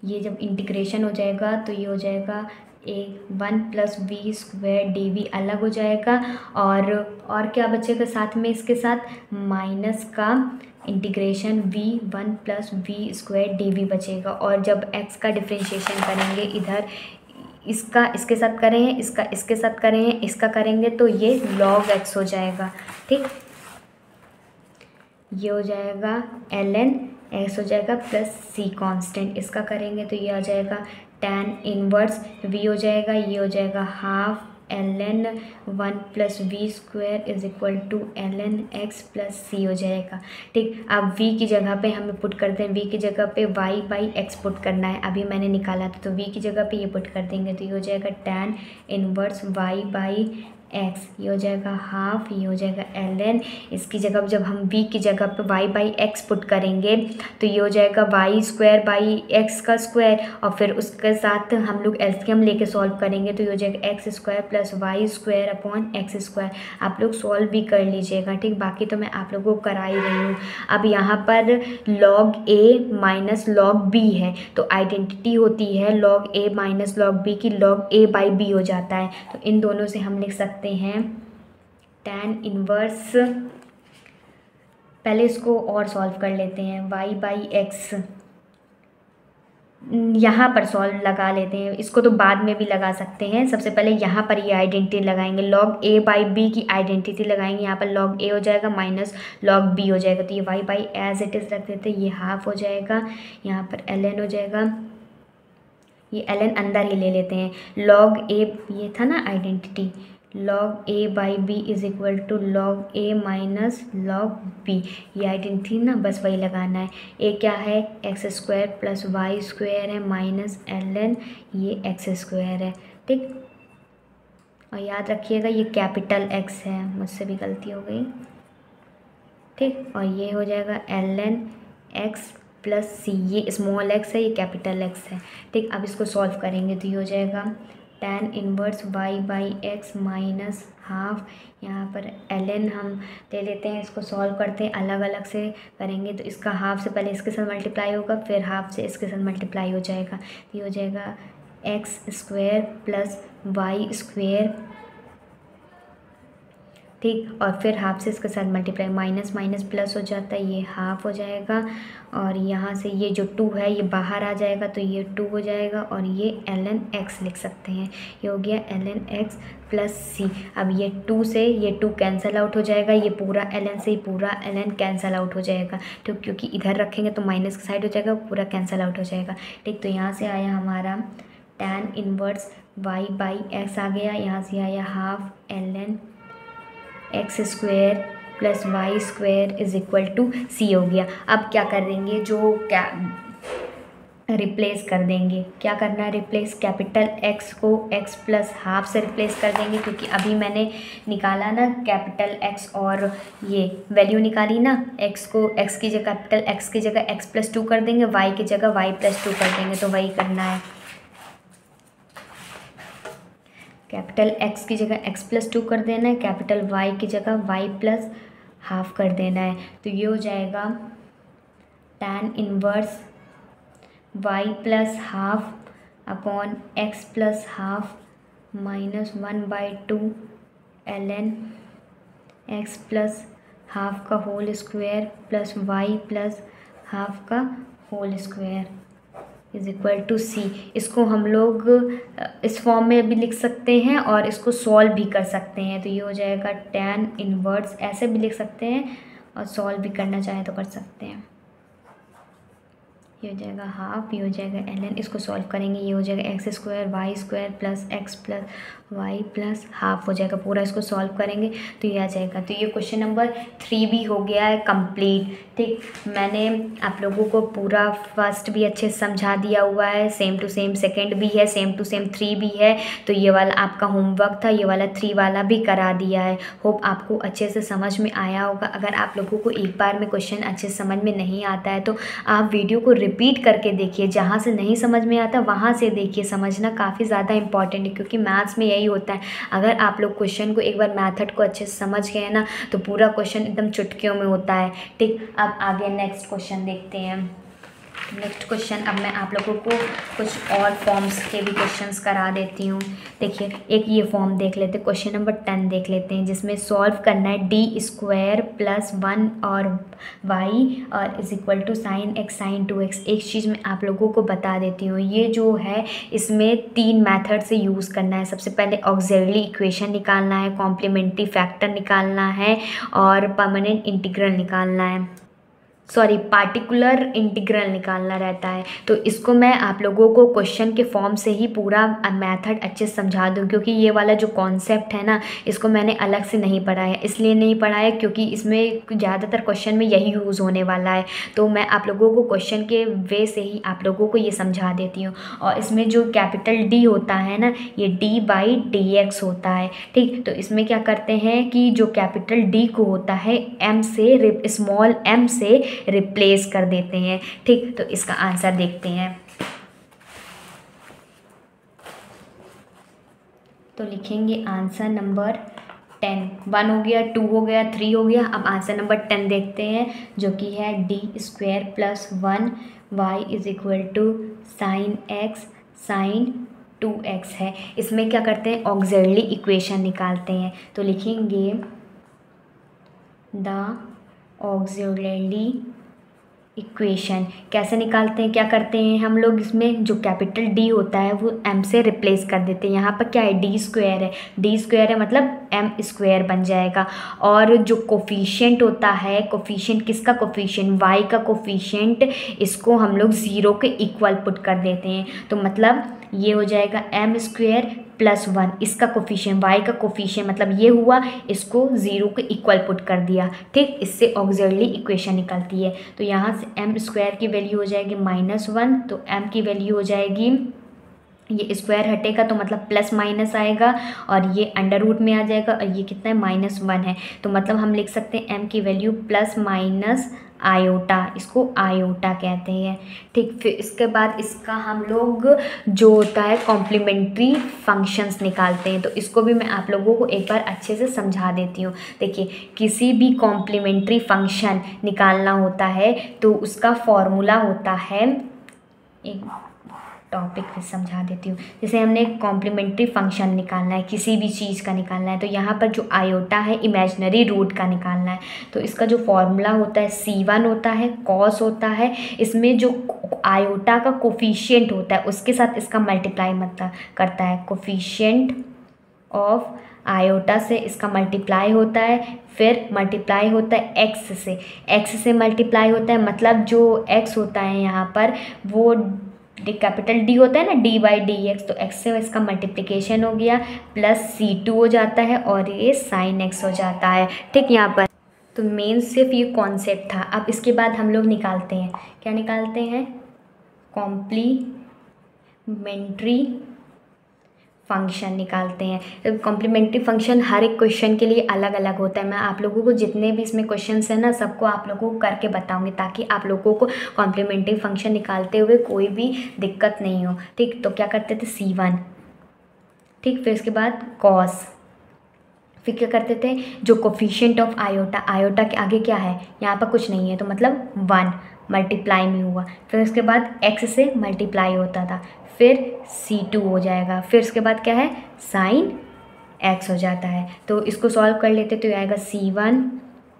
ये जब इंटीग्रेशन हो जाएगा तो ये हो जाएगा 1 plus we square D v अलग हो जाएगा, और क्या बचेगा साथ में, इसके साथ माइनस का integration v 1 plus we square D v बचेगा। और जब x का डिफ्रेंशिएशन करेंगे, इधर इसका इसके साथ करें, इसका इसके साथ करें, इसका करेंगे तो ये log x हो जाएगा। ठीक, ये हो जाएगा ln x हो जाएगा प्लस c कांस्टेंट, इसका करेंगे तो ये आ जाएगा tan इनवर्स v हो जाएगा, ये हो जाएगा half ln 1 plus we square is equal to ln x plus c हो जाएगा। ठीक, अब v की जगह पे हमें पुट करते हैं, v की जगह पे y बाई x पुट करना है, अभी मैंने निकाला था तो v की जगह पे ये पुट कर देंगे तो ये हो जाएगा tan inverse y by x, ये हो जाएगा हाफ, ये हो जाएगा ln। इसकी जगह जब हम v की जगह पे y बाई x पुट करेंगे तो ये हो जाएगा y स्क्वायर बाई x का स्क्वायर, और फिर उसके साथ हम लोग एलसीएम लेके सॉल्व करेंगे तो ये हो जाएगा x square plus y square upon x square. आप लोग सॉल्व भी कर लीजिएगा। ठीक, बाकी तो मैं आप लोगों को करा ही रही हूँ। अब यहाँ पर log a minus log b है तो आइडेंटिटी होती है log a minus log b की log a बाई b हो जाता है, तो इन दोनों से हम लिख सकते हैं tan इनवर्स। पहले इसको और सॉल्व कर लेते हैं, y बाई एक्स यहाँ पर सॉल्व लगा लेते हैं, इसको तो बाद में भी लगा सकते हैं। सबसे पहले यहाँ पर ये आइडेंटिटी लगाएंगे, log a बाई b की आइडेंटिटी लगाएंगे, यहाँ पर log a हो जाएगा माइनस log b हो जाएगा, तो ये y by as it is रख देते हैं, ये हाफ हो जाएगा, यहाँ पर ln हो जाएगा, ये ln अंदर ही ले लेते हैं। log a ये था ना identity, log a by b is equal to log a minus log b, ये आइडेंटिटी ना बस वही लगाना है। a क्या है, x square plus y square है माइनस ln ये एक्स स्क्वायर है। ठीक, और याद रखिएगा ये कैपिटल x है, मुझसे भी गलती हो गई। ठीक, और ये हो जाएगा ln x प्लस सी, ये स्मॉल x है, ये कैपिटल x है। ठीक, अब इसको सॉल्व करेंगे तो ये हो जाएगा tan inverse y by x minus half, यहाँ पर ln हम ले लेते हैं, इसको सॉल्व करते हैं, अलग अलग से करेंगे तो इसका हाफ से पहले इसके साथ मल्टीप्लाई होगा, फिर हाफ से इसके साथ मल्टीप्लाई हो जाएगा, ये हो जाएगा x square plus y square ठीक। और फिर हाफ से इसके साथ मल्टीप्लाई, माइनस माइनस प्लस हो जाता है, ये हाफ हो जाएगा और यहाँ से ये जो 2 है ये बाहर आ जाएगा तो ये 2 हो जाएगा और ये ln x लिख सकते हैं। ये हो गया ln x प्लस c। अब ये 2 से ये 2 कैंसिल आउट हो जाएगा, ये पूरा ln से ही पूरा ln कैंसिल आउट हो जाएगा। तो क्योंकि इधर रखेंगे तो माइनस की साइड हो जाएगा, पूरा कैंसिल आउट हो जाएगा। ठीक, तो यहाँ से आया हमारा tan inverse y by x आ गया, यहाँ से आया half ln x square plus Y square is equal to C हो गया। अब क्या करेंगे, जो क्या रिप्लेस कर देंगे, क्या करना है रिप्लेस, कैपिटल X को x प्लस हाफ से रिप्लेस कर देंगे, क्योंकि अभी मैंने निकाला ना कैपिटल X और ये वैल्यू निकाली ना, x को x की जगह कैपिटल X की जगह x प्लस 2 कर देंगे, y की जगह y प्लस 2 कर देंगे, तो वही करना है। कैपिटल X की जगह x प्लस 2 कर देना है, कैपिटल Y की जगह y प्लस हाफ कर देना है। तो ये हो जाएगा tan inverse y plus half upon x plus half minus 1/2 ln x plus half का whole square plus y plus half का whole square is equal to C. इसको हम लोग इस फॉर्म में भी लिख सकते हैं और इसको सॉल्व भी कर सकते हैं। तो ये हो जाएगा tan इनवर्स, ऐसे भी लिख सकते हैं और सॉल्व भी करना चाहें तो कर सकते हैं। ये हो जाएगा हाफ, ये हो जाएगा ln, इसको सॉल्व करेंगे, ये हो जाएगा x square y square plus x plus Y plus half हो जाएगा। पूरा इसको सॉल्व करेंगे तो ये आ जाएगा। तो ये क्वेश्चन नंबर 3 भी हो गया है कंप्लीट। ठीक, मैंने आप लोगों को पूरा फर्स्ट भी अच्छे से समझा दिया हुआ है, सेम टू सेम सेकंड भी है, सेम टू सेम 3 भी है। तो ये वाला आपका होमवर्क था, ये वाला 3 वाला भी करा दिया है। होप आपको अच्छे से समझ में आया होगा। अगर आप लोगों को एक बार में क्वेश्चन अच्छे से समझ में नहीं आता है तो आप वीडियो को रिपीट करके देखिए, जहाँ से नहीं समझ में आता वहाँ से देखिए। समझना काफ़ी ज़्यादा इंपॉर्टेंट है, क्योंकि मैथ्स में यही होता है। अगर आप लोग क्वेश्चन को एक बार मेथड को अच्छे से समझ गए ना तो पूरा क्वेश्चन एकदम चुटकियों में होता है। ठीक, अब आगे नेक्स्ट क्वेश्चन देखते हैं। नेक्स्ट क्वेश्चन अब मैं आप लोगों को कुछ और फॉर्म्स के भी क्वेश्चंस करा देती हूँ। देखिए, एक ये फॉर्म देख लेते हैं, क्वेश्चन नंबर 10 देख लेते हैं, जिसमें सॉल्व करना है डी स्क्वायर प्लस 1 और वाई और is equal to sine x sine 2x। एक चीज़ मैं आप लोगों को बता देती हूँ, ये जो है इसमें 3 मेथड से यूज़ करना है। सबसे पहले ऑक्सिलरी इक्वेशन निकालना है, कॉम्प्लीमेंट्री फैक्टर निकालना है और परमानेंट इंटीग्रल निकालना है, पार्टिकुलर इंटीग्रल निकालना रहता है। तो इसको मैं आप लोगों को क्वेश्चन के फॉर्म से ही पूरा मेथड अच्छे से समझा दूँ, क्योंकि ये वाला जो कॉन्सेप्ट है ना, इसको मैंने अलग से नहीं पढ़ा है। इसलिए नहीं पढ़ा है क्योंकि इसमें ज़्यादातर क्वेश्चन में यही यूज़ होने वाला है। तो मैं आप लोगों को क्वेश्चन के वे से ही आप लोगों को ये समझा देती हूँ। और इसमें जो कैपिटल डी होता है ना, ये डी बाई डी एक्स होता है। ठीक, तो इसमें क्या करते हैं कि जो कैपिटल डी को होता है एम से, स्मॉल एम से रिप्लेस कर देते हैं। ठीक, तो इसका आंसर देखते हैं। तो लिखेंगे आंसर नंबर 10। 1 हो गया, 2 हो गया, 3 हो गया। अब आंसर नंबर 10 देखते हैं, जो कि है d square plus 1 y is equal to sine x sine 2x है। इसमें क्या करते हैं, ऑक्सिलरी इक्वेशन निकालते हैं। तो लिखेंगे द ऑक्सिलरी इक्वेशन कैसे निकालते हैं, क्या करते हैं हम लोग, इसमें जो कैपिटल डी होता है वो एम से रिप्लेस कर देते हैं। यहाँ पर क्या है, डी स्क्वायर है, डी स्क्वायर है मतलब एम स्क्वायर बन जाएगा। और जो कोफिशिएंट होता है, कोफिशिएंट किसका, कोफिशिएंट वाई का कोफिशिएंट, इसको हम लोग 0 के इक्वल पुट कर देते हैं। तो मतलब ये हो जाएगा एम स्क्वायर प्लस 1, इसका कोफिशिएंट वाई का कोफिशिएंट मतलब ये हुआ, इसको 0 के इक्वल पुट कर दिया। ठीक, इससे ऑक्सिलरी इक्वेशन निकलती है। तो यहाँ से एम स्क्वायर की वैल्यू हो जाएगी -1, तो एम की वैल्यू हो जाएगी, ये स्क्वायर हटेगा तो मतलब प्लस माइनस आएगा और ये अंडर रूट में आ जाएगा और ये कितना है, -1 है। तो मतलब हम लिख सकते हैं एम की वैल्यू प्लस माइनस आयोटा, इसको आयोटा कहते हैं। ठीक, फिर इसके बाद इसका हम लोग जो होता है कॉम्प्लीमेंट्री फंक्शंस निकालते हैं। तो इसको भी मैं आप लोगों को एक बार अच्छे से समझा देती हूँ। देखिए, किसी भी कॉम्प्लीमेंट्री फंक्शन निकालना होता है तो उसका फॉर्मूला होता है, एक टॉपिक फिर समझा देती हूँ। जैसे हमने कॉम्प्लीमेंट्री फंक्शन निकालना है, किसी भी चीज़ का निकालना है, तो यहाँ पर जो आयोटा है इमेजिनरी रूट का निकालना है। तो इसका जो फॉर्मूला होता है C1 होता है, कॉस होता है, इसमें जो आयोटा का कोफिशिएंट होता है उसके साथ इसका मल्टीप्लाई मतलब करता है, कोफिशिएंट ऑफ आयोटा से इसका मल्टीप्लाई होता है, फिर मल्टीप्लाई होता है एक्स से मल्टीप्लाई होता है, मतलब जो एक्स होता है यहाँ पर वो कैपिटल डी होता है ना, डी बाई डी एक्स, तो एक्स से इसका मल्टीप्लिकेशन हो गया प्लस C2 हो जाता है और ये साइन एक्स हो जाता है। ठीक, यहाँ पर तो मेन सिर्फ ये कॉन्सेप्ट था। अब इसके बाद हम लोग निकालते हैं, क्या निकालते हैं, कॉम्प्लीमेंट्री फंक्शन निकालते हैं। कॉम्प्लीमेंट्री फंक्शन हर एक क्वेश्चन के लिए अलग अलग होता है। मैं आप लोगों को जितने भी इसमें क्वेश्चंस हैं ना सबको आप लोगों को करके बताऊंगी ताकि आप लोगों को कॉम्प्लीमेंट्री फंक्शन निकालते हुए कोई भी दिक्कत नहीं हो। ठीक, तो क्या करते थे C1, ठीक, फिर उसके बाद कॉस, फिर क्या करते थे जो कोफिशिएंट ऑफ आयोटा, आयोटा के आगे क्या है, यहाँ पर कुछ नहीं है तो मतलब 1 मल्टीप्लाई में हुआ, फिर उसके बाद एक्स से मल्टीप्लाई होता था, फिर C2 हो जाएगा, फिर उसके बाद क्या है साइन एक्स हो जाता है। तो इसको सॉल्व कर लेते तो ये आएगा C1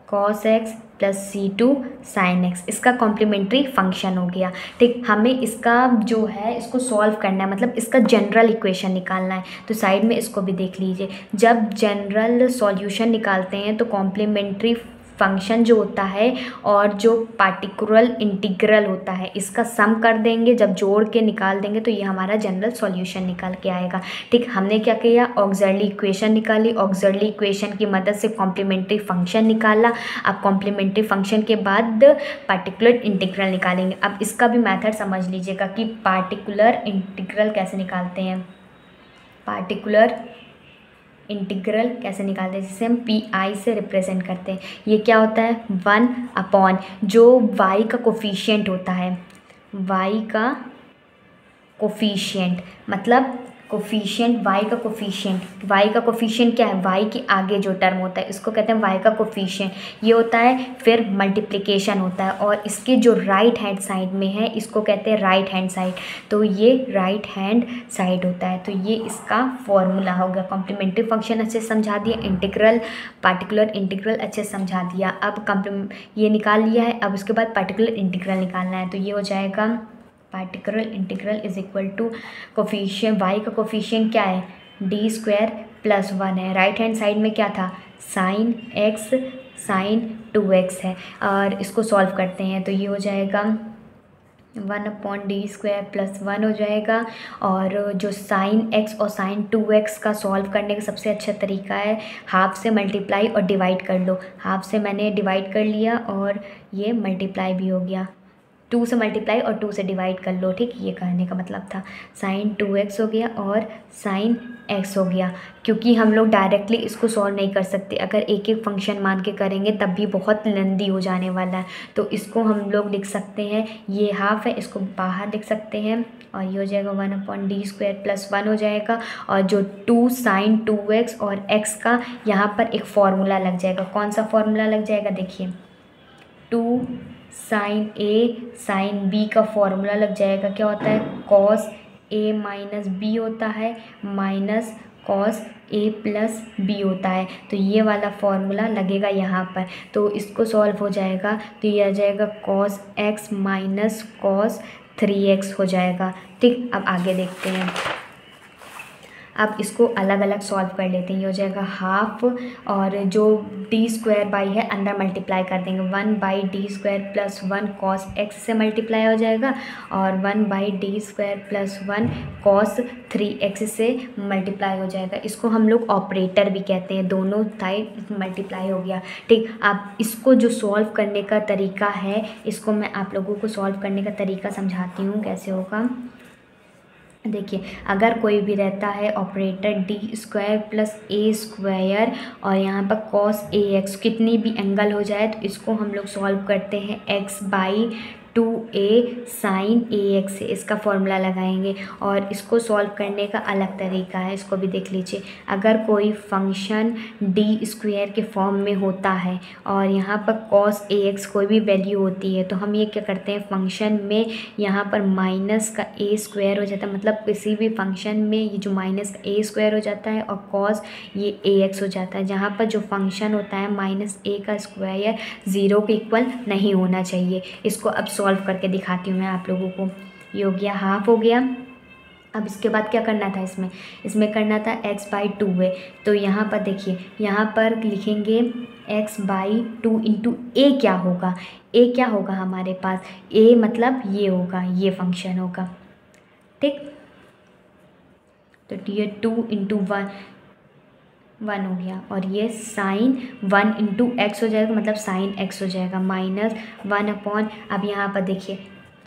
cos x plus C2 sine x, इसका कॉम्प्लीमेंट्री फंक्शन हो गया। ठीक, हमें इसका जो है इसको सॉल्व करना है, मतलब इसका जनरल इक्वेशन निकालना है। तो साइड में इसको भी देख लीजिए, जब जनरल सॉल्यूशन निकालते हैं तो कॉम्प्लीमेंट्री फंक्शन जो होता है और जो पार्टिकुलर इंटीग्रल होता है इसका सम कर देंगे, जब जोड़ के निकाल देंगे तो ये हमारा जनरल सॉल्यूशन निकाल के आएगा। ठीक, हमने क्या किया, ऑक्सिलरी इक्वेशन निकाली, ऑक्सिलरी इक्वेशन की मदद से कॉम्प्लीमेंट्री फंक्शन निकाला। अब कॉम्प्लीमेंट्री फंक्शन के बाद पार्टिकुलर इंटीग्रल निकालेंगे। अब इसका भी मेथड समझ लीजिएगा कि पार्टिकुलर इंटीग्रल कैसे निकालते हैं, पार्टिकुलर इंटीग्रल कैसे निकालते हैं, जिसे हम PI से रिप्रेजेंट करते हैं। ये क्या होता है 1 अपॉन जो y का कोफिशिएंट होता है, y का कोफिशिएंट मतलब कोफिशिएंट y का कोफिशिएंट क्या है, y के आगे जो टर्म होता है इसको कहते हैं y का कोफिशिएंट, ये होता है। फिर मल्टीप्लिकेशन होता है और इसके जो राइट हैंड साइड में है इसको कहते हैं राइट हैंड साइड, तो ये राइट हैंड साइड होता है। तो ये इसका फॉर्मूला हो गया। कॉम्प्लीमेंट्री फंक्शन अच्छे से समझा दिया, इंटीग्रल पार्टिकुलर इंटीग्रल अच्छे से समझा दिया। अब ये निकाल लिया है, अब उसके बाद पार्टिकुलर इंटीग्रल निकालना है। तो ये हो जाएगा particular integral is equal to coefficient, y का कोफिशिएंट क्या है d स्क्वायर प्लस 1 है, राइट हैंड साइड में क्या था साइन x साइन 2x है, और इसको सॉल्व करते हैं तो ये हो जाएगा 1/d स्क्वायर प्लस 1 हो जाएगा। और जो साइन x और साइन 2x का सॉल्व करने का सबसे अच्छा तरीका है हाफ से मल्टीप्लाई और डिवाइड कर लो। हाफ से मैंने डिवाइड कर लिया और ये मल्टीप्लाई भी हो गया, 2 से मल्टीप्लाई और 2 से डिवाइड कर लो। ठीक, ये कहने का मतलब था साइन 2x हो गया और साइन x हो गया। क्योंकि हम लोग डायरेक्टली इसको सॉल्व नहीं कर सकते, अगर एक एक फंक्शन मान के करेंगे तब भी बहुत लेंदी हो जाने वाला है। तो इसको हम लोग लिख सकते हैं, ये हाफ है इसको बाहर लिख सकते हैं और ये हो जाएगा 1/d स्क्वायर प्लस 1 हो जाएगा। और जो 2 साइन 2x और x का यहाँ पर एक फार्मूला लग जाएगा। कौन सा फार्मूला लग जाएगा, देखिए 2 साइन A साइन B का फॉर्मूला लग जाएगा। क्या होता है कॉस A माइनस बी होता है minus cos A plus b होता है। तो ये वाला फॉर्मूला लगेगा यहाँ पर, तो इसको सॉल्व हो जाएगा तो ये आ जाएगा cos x minus cos 3x हो जाएगा। ठीक, अब आगे देखते हैं। अब इसको अलग अलग सॉल्व कर लेते हैं। ये हो जाएगा हाफ और जो d स्क्वायर बाई है अंदर मल्टीप्लाई कर देंगे, 1/d square plus 1 cos x से मल्टीप्लाई हो जाएगा और 1/d square plus 1 cos 3x से मल्टीप्लाई हो जाएगा। इसको हम लोग ऑपरेटर भी कहते हैं, दोनों साइड मल्टीप्लाई हो गया। ठीक, अब इसको जो सॉल्व करने का तरीका है इसको मैं आप लोगों को सॉल्व करने का तरीका समझाती हूँ कैसे होगा। देखिए, अगर कोई भी रहता है operator d square plus a square और यहाँ पर cos ax कितनी भी एंगल हो जाए तो इसको हम लोग सॉल्व करते हैं x/2 2a साइन ax से इसका फॉर्मूला लगाएंगे। और इसको सॉल्व करने का अलग तरीका है, इसको भी देख लीजिए। अगर कोई फंक्शन डी स्क्वायर के फॉर्म में होता है और यहाँ पर कॉस ax कोई भी वैल्यू होती है, तो हम ये क्या करते हैं, फंक्शन में यहाँ पर माइनस का a स्क्वायर हो जाता है, मतलब किसी भी फंक्शन में ये जो माइनस का a स्क्वायर हो जाता है और कॉस ये ax हो जाता है। जहाँ पर जो फंक्शन होता है माइनस a का स्क्वायर 0 के इक्वल नहीं होना चाहिए। इसको अब सॉल्व करके दिखाती हूँ मैं आप लोगों को। ये हो गया, हाफ हो गया। अब इसके बाद क्या करना था, इसमें करना था x/2 है। तो यहाँ पर देखिए, यहाँ पर लिखेंगे x/2 इंटू a क्या होगा, a क्या होगा हमारे पास, a मतलब ये होगा, ये फंक्शन होगा, ठीक। तो ये 2 इंटू 1 हो गया, और ये साइन 1 इंटू एक्स हो जाएगा, मतलब साइन x हो जाएगा, -1 अपॉन, अब यहाँ पर देखिए,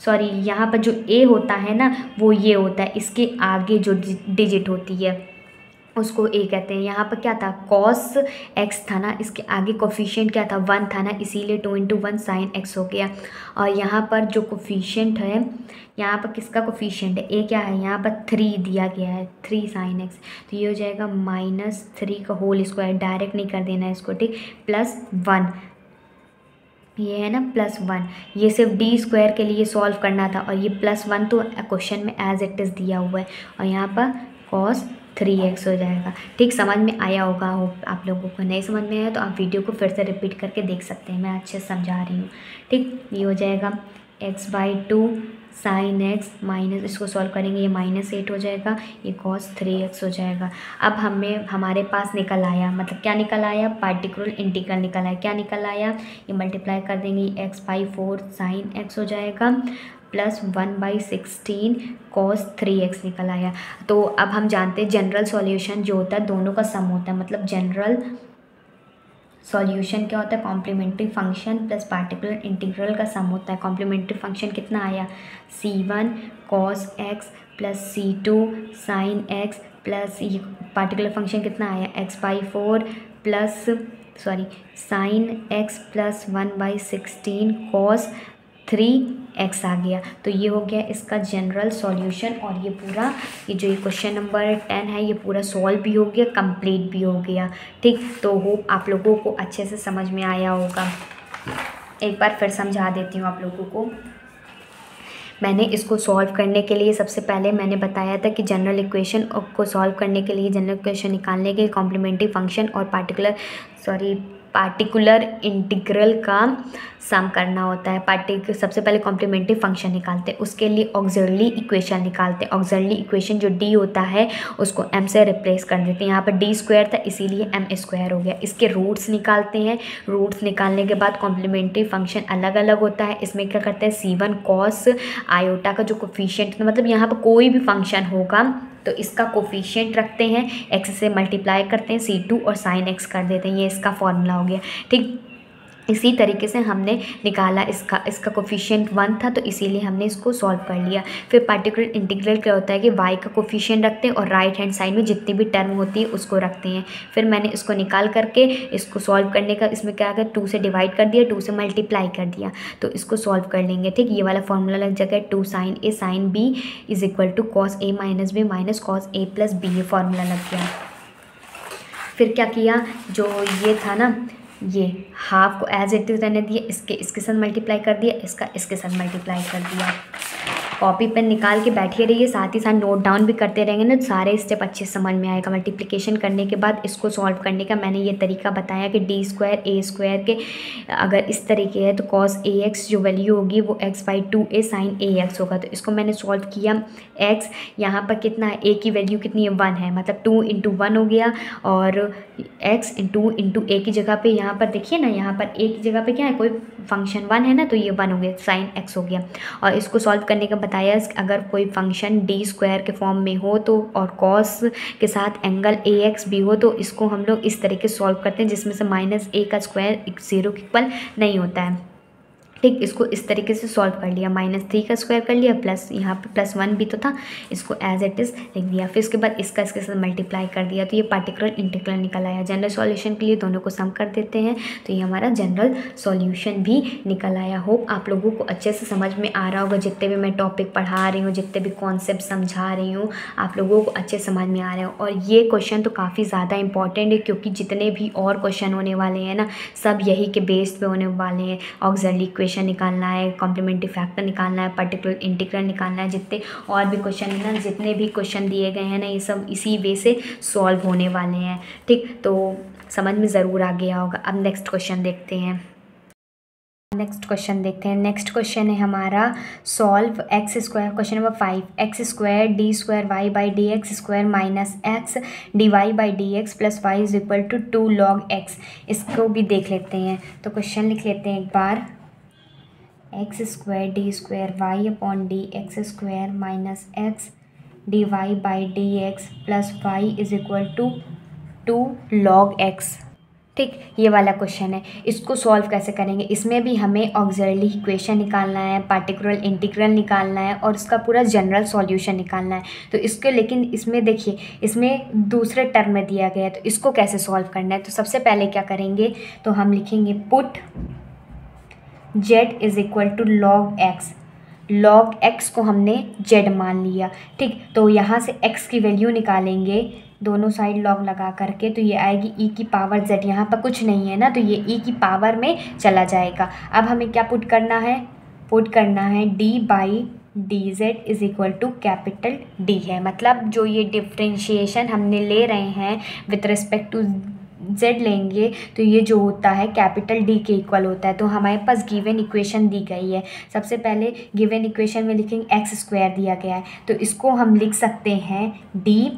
सॉरी, यहाँ पर जो a होता है ना वो ये होता है, इसके आगे जो डिजिट होती है उसको a कहते हैं। यहाँ पर क्या था, कॉस x था ना, इसके आगे कोफिशिएंट क्या था, 1 था ना, इसीलिए 2 इंटू 1 साइन x हो गया। और यहाँ पर जो कोफिशिएंट है, यहाँ पर किसका कोफिशिएंट है, a क्या है, यहाँ पर 3 दिया गया है, 3 साइन x, तो ये हो जाएगा -3 का होल स्क्वायर, डायरेक्ट नहीं कर देना है इसको, ठीक, +1, ये है ना +1, ये सिर्फ डी स्क्वायर के लिए सॉल्व करना था, और ये +1 तो क्वेश्चन में एज इट इज़ दिया हुआ है, और यहाँ पर cos 3x हो जाएगा, ठीक। समझ में आया होगा, हो आप लोगों को नहीं समझ में आया तो आप वीडियो को फिर से रिपीट करके देख सकते हैं, मैं अच्छे से समझा रही हूँ, ठीक। ये हो जाएगा x/2 साइन x माइनस, इसको सॉल्व करेंगे, ये -8 हो जाएगा, ये cos 3x हो जाएगा। अब हमारे पास निकल आया, मतलब क्या निकल आया, पार्टिकुलर इंटीग्रल निकल आया। क्या निकल आया, ये मल्टीप्लाई कर देंगे, x/4 साइन x हो जाएगा, +1/16 cos 3x निकल आया। तो अब हम जानते हैं जनरल सॉल्यूशन जो होता है दोनों का सम होता है, मतलब जनरल सॉल्यूशन क्या होता है, complementary function plus particular integral का सम होता है। कॉम्प्लीमेंट्री फंक्शन कितना आया, c1 cos x plus c2 sine x plus ये पार्टिकुलर फंक्शन कितना आया, x/4 प्लस साइन x प्लस 1/16 cos 3x आ गया। तो ये हो गया इसका जनरल सॉल्यूशन, और ये जो क्वेश्चन नंबर 10 है ये पूरा सॉल्व भी हो गया, कंप्लीट भी हो गया, ठीक। तो होप आप लोगों को अच्छे से समझ में आया होगा। एक बार फिर समझा देती हूँ आप लोगों को। मैंने इसको सॉल्व करने के लिए सबसे पहले मैंने बताया था कि जनरल इक्वेशन को सॉल्व करने के लिए, जनरल इक्वेशन निकालने के लिए कॉम्प्लीमेंट्री फंक्शन और पार्टिकुलर इंटीग्रल का सम करना होता है। सबसे पहले कॉम्प्लीमेंट्री फंक्शन निकालते हैं, उसके लिए ऑक्सिलरी इक्वेशन निकालते हैं। ऑक्सिलरी इक्वेशन जो डी होता है उसको एम से रिप्लेस कर देते हैं। यहाँ पर डी स्क्वायर था इसीलिए एम स्क्वायर हो गया। इसके रूट्स निकालते हैं। रूट्स निकालने के बाद कॉम्प्लीमेंट्री फंक्शन अलग अलग होता है। इसमें क्या करते हैं, c1 cos आयोटा का जो कोफिशिएंट, मतलब यहाँ पर कोई भी फंक्शन होगा तो इसका कोफिशिएंट रखते हैं, x से मल्टीप्लाई करते हैं, c2 और sin x कर देते हैं। ये इसका फॉर्मूला हो गया, ठीक। इसी तरीके से हमने निकाला, इसका कोफिशिएंट 1 था तो इसीलिए हमने इसको सॉल्व कर लिया। फिर पार्टिकुलर इंटीग्रल क्या होता है कि y का कोफिशिएंट रखते हैं और राइट हैंड साइड में जितनी भी टर्म होती है उसको रखते हैं। फिर मैंने इसको निकाल करके इसको सॉल्व करने का, इसमें क्या कर 2 से डिवाइड कर दिया, 2 से मल्टीप्लाई कर दिया, तो इसको सॉल्व कर लेंगे, ठीक। ये वाला फॉर्मूला लग जाएगा 2 sin a sin b is equal to cos a माइनस b minus cos a plus b, ये फॉर्मूला लग गया। फिर क्या किया, जो ये था ना, ये हाफ को एज इट इज रहने दिया, इसके साथ मल्टीप्लाई कर दिया, इसके साथ मल्टीप्लाई कर दिया। कॉपी पेन निकाल के बैठे रहिए, साथ ही साथ नोट डाउन भी करते रहेंगे ना, सारे स्टेप अच्छे से समझ में आएगा। मल्टीप्लिकेशन करने के बाद इसको सॉल्व करने का मैंने ये तरीका बताया कि डी स्क्वायर ए स्क्वायर के अगर इस तरीके है तो cos ax जो वैल्यू होगी वो x/2a sin ax होगा। तो इसको मैंने सॉल्व किया। x यहाँ पर कितना है, a की वैल्यू कितनी है, 1 है, मतलब 2 × 1 हो गया, और x इंटू a की जगह पे यहाँ पर देखिए ना, यहाँ पर a की जगह पे क्या है, कोई फंक्शन 1 है ना, तो ये 1 हो गया, sin x हो गया। और इसको सॉल्व करने का बताया, अगर कोई फंक्शन डी स्क्वायर के फॉर्म में हो तो और cos के साथ एंगल ax भी हो तो इसको हम लोग इस तरीके से सॉल्व करते हैं जिसमें से -a का स्क्वायर 0 के इक्वल नहीं होता है, ठीक, इसको इस तरीके से सॉल्व कर लिया, -3 का स्क्वायर कर लिया प्लस यहाँ पे +1 भी तो था, इसको एज इट इज़ लिख दिया। फिर उसके बाद इसका इसके साथ मल्टीप्लाई कर दिया, तो ये पार्टिकुलर इंटीग्रल निकल आया। जनरल सॉल्यूशन के लिए दोनों को सम कर देते हैं, तो ये हमारा जनरल सॉल्यूशन भी निकल आया। होप आप लोगों को अच्छे से समझ में आ रहा होगा, जितने भी मैं टॉपिक पढ़ा रही हूँ, जितने भी कॉन्सेप्ट समझा रही हूँ, आप लोगों को अच्छे समझ में आ रहे हो। और ये क्वेश्चन तो काफ़ी ज़्यादा इंपॉर्टेंट है, क्योंकि जितने भी और क्वेश्चन होने वाले हैं ना, सब यही के बेस पे होने वाले हैं। ऑक्सिलरी इक्वेशन निकालना है, कॉम्प्लीमेंट्री फैक्टर निकालना है, पर्टिकुलर इंटीग्रल निकालना है, जितने और भी क्वेश्चन है ना, जितने भी क्वेश्चन दिए गए हैं ना, ये सब इसी वे से सॉल्व होने वाले हैं। ठीक, तो समझ में ज़रूर आ गया होगा। अब नेक्स्ट क्वेश्चन देखते हैं। नेक्स्ट क्वेश्चन है हमारा सॉल्व x स्क्वायर, question number 5, x² d² y by D x square minus x d Y by D x plus y is equal to 2 log x। इसको भी देख लेते हैं, तो क्वेश्चन लिख लेते हैं एक बार। x² d² y upon d x square minus x d Y by D x plus y is equal to 2 log x। ठीक, ये वाला क्वेश्चन है। इसको सॉल्व कैसे करेंगे? इसमें भी हमें ऑक्सिलरी इक्वेशन निकालना है, पार्टिकुलर इंटीग्रल निकालना है और इसका पूरा जनरल सॉल्यूशन निकालना है। तो इसके लेकिन इसमें देखिए, इसमें दूसरे टर्म में दिया गया है, तो इसको कैसे सॉल्व करना है? तो सबसे पहले क्या करेंगे, तो हम लिखेंगे put z is equal to log x। log x को हमने z मान लिया। ठीक, तो यहाँ से x की वैल्यू निकालेंगे, दोनों साइड लॉग लगा करके, तो ये आएगी e की पावर z। यहाँ पर कुछ नहीं है ना, तो ये e की पावर में चला जाएगा। अब हमें क्या पुट करना है? पुट करना है d by d z is equal to capital D है। मतलब जो ये डिफ्रेंशिएशन हमने ले रहे हैं विथ रिस्पेक्ट टू z लेंगे, तो ये जो होता है कैपिटल D के इक्वल होता है। तो हमारे पास गिवन इक्वेशन दी गई है। सबसे पहले गिवन इक्वेशन में लिखेंगे x² दिया गया है, तो इसको हम लिख सकते हैं d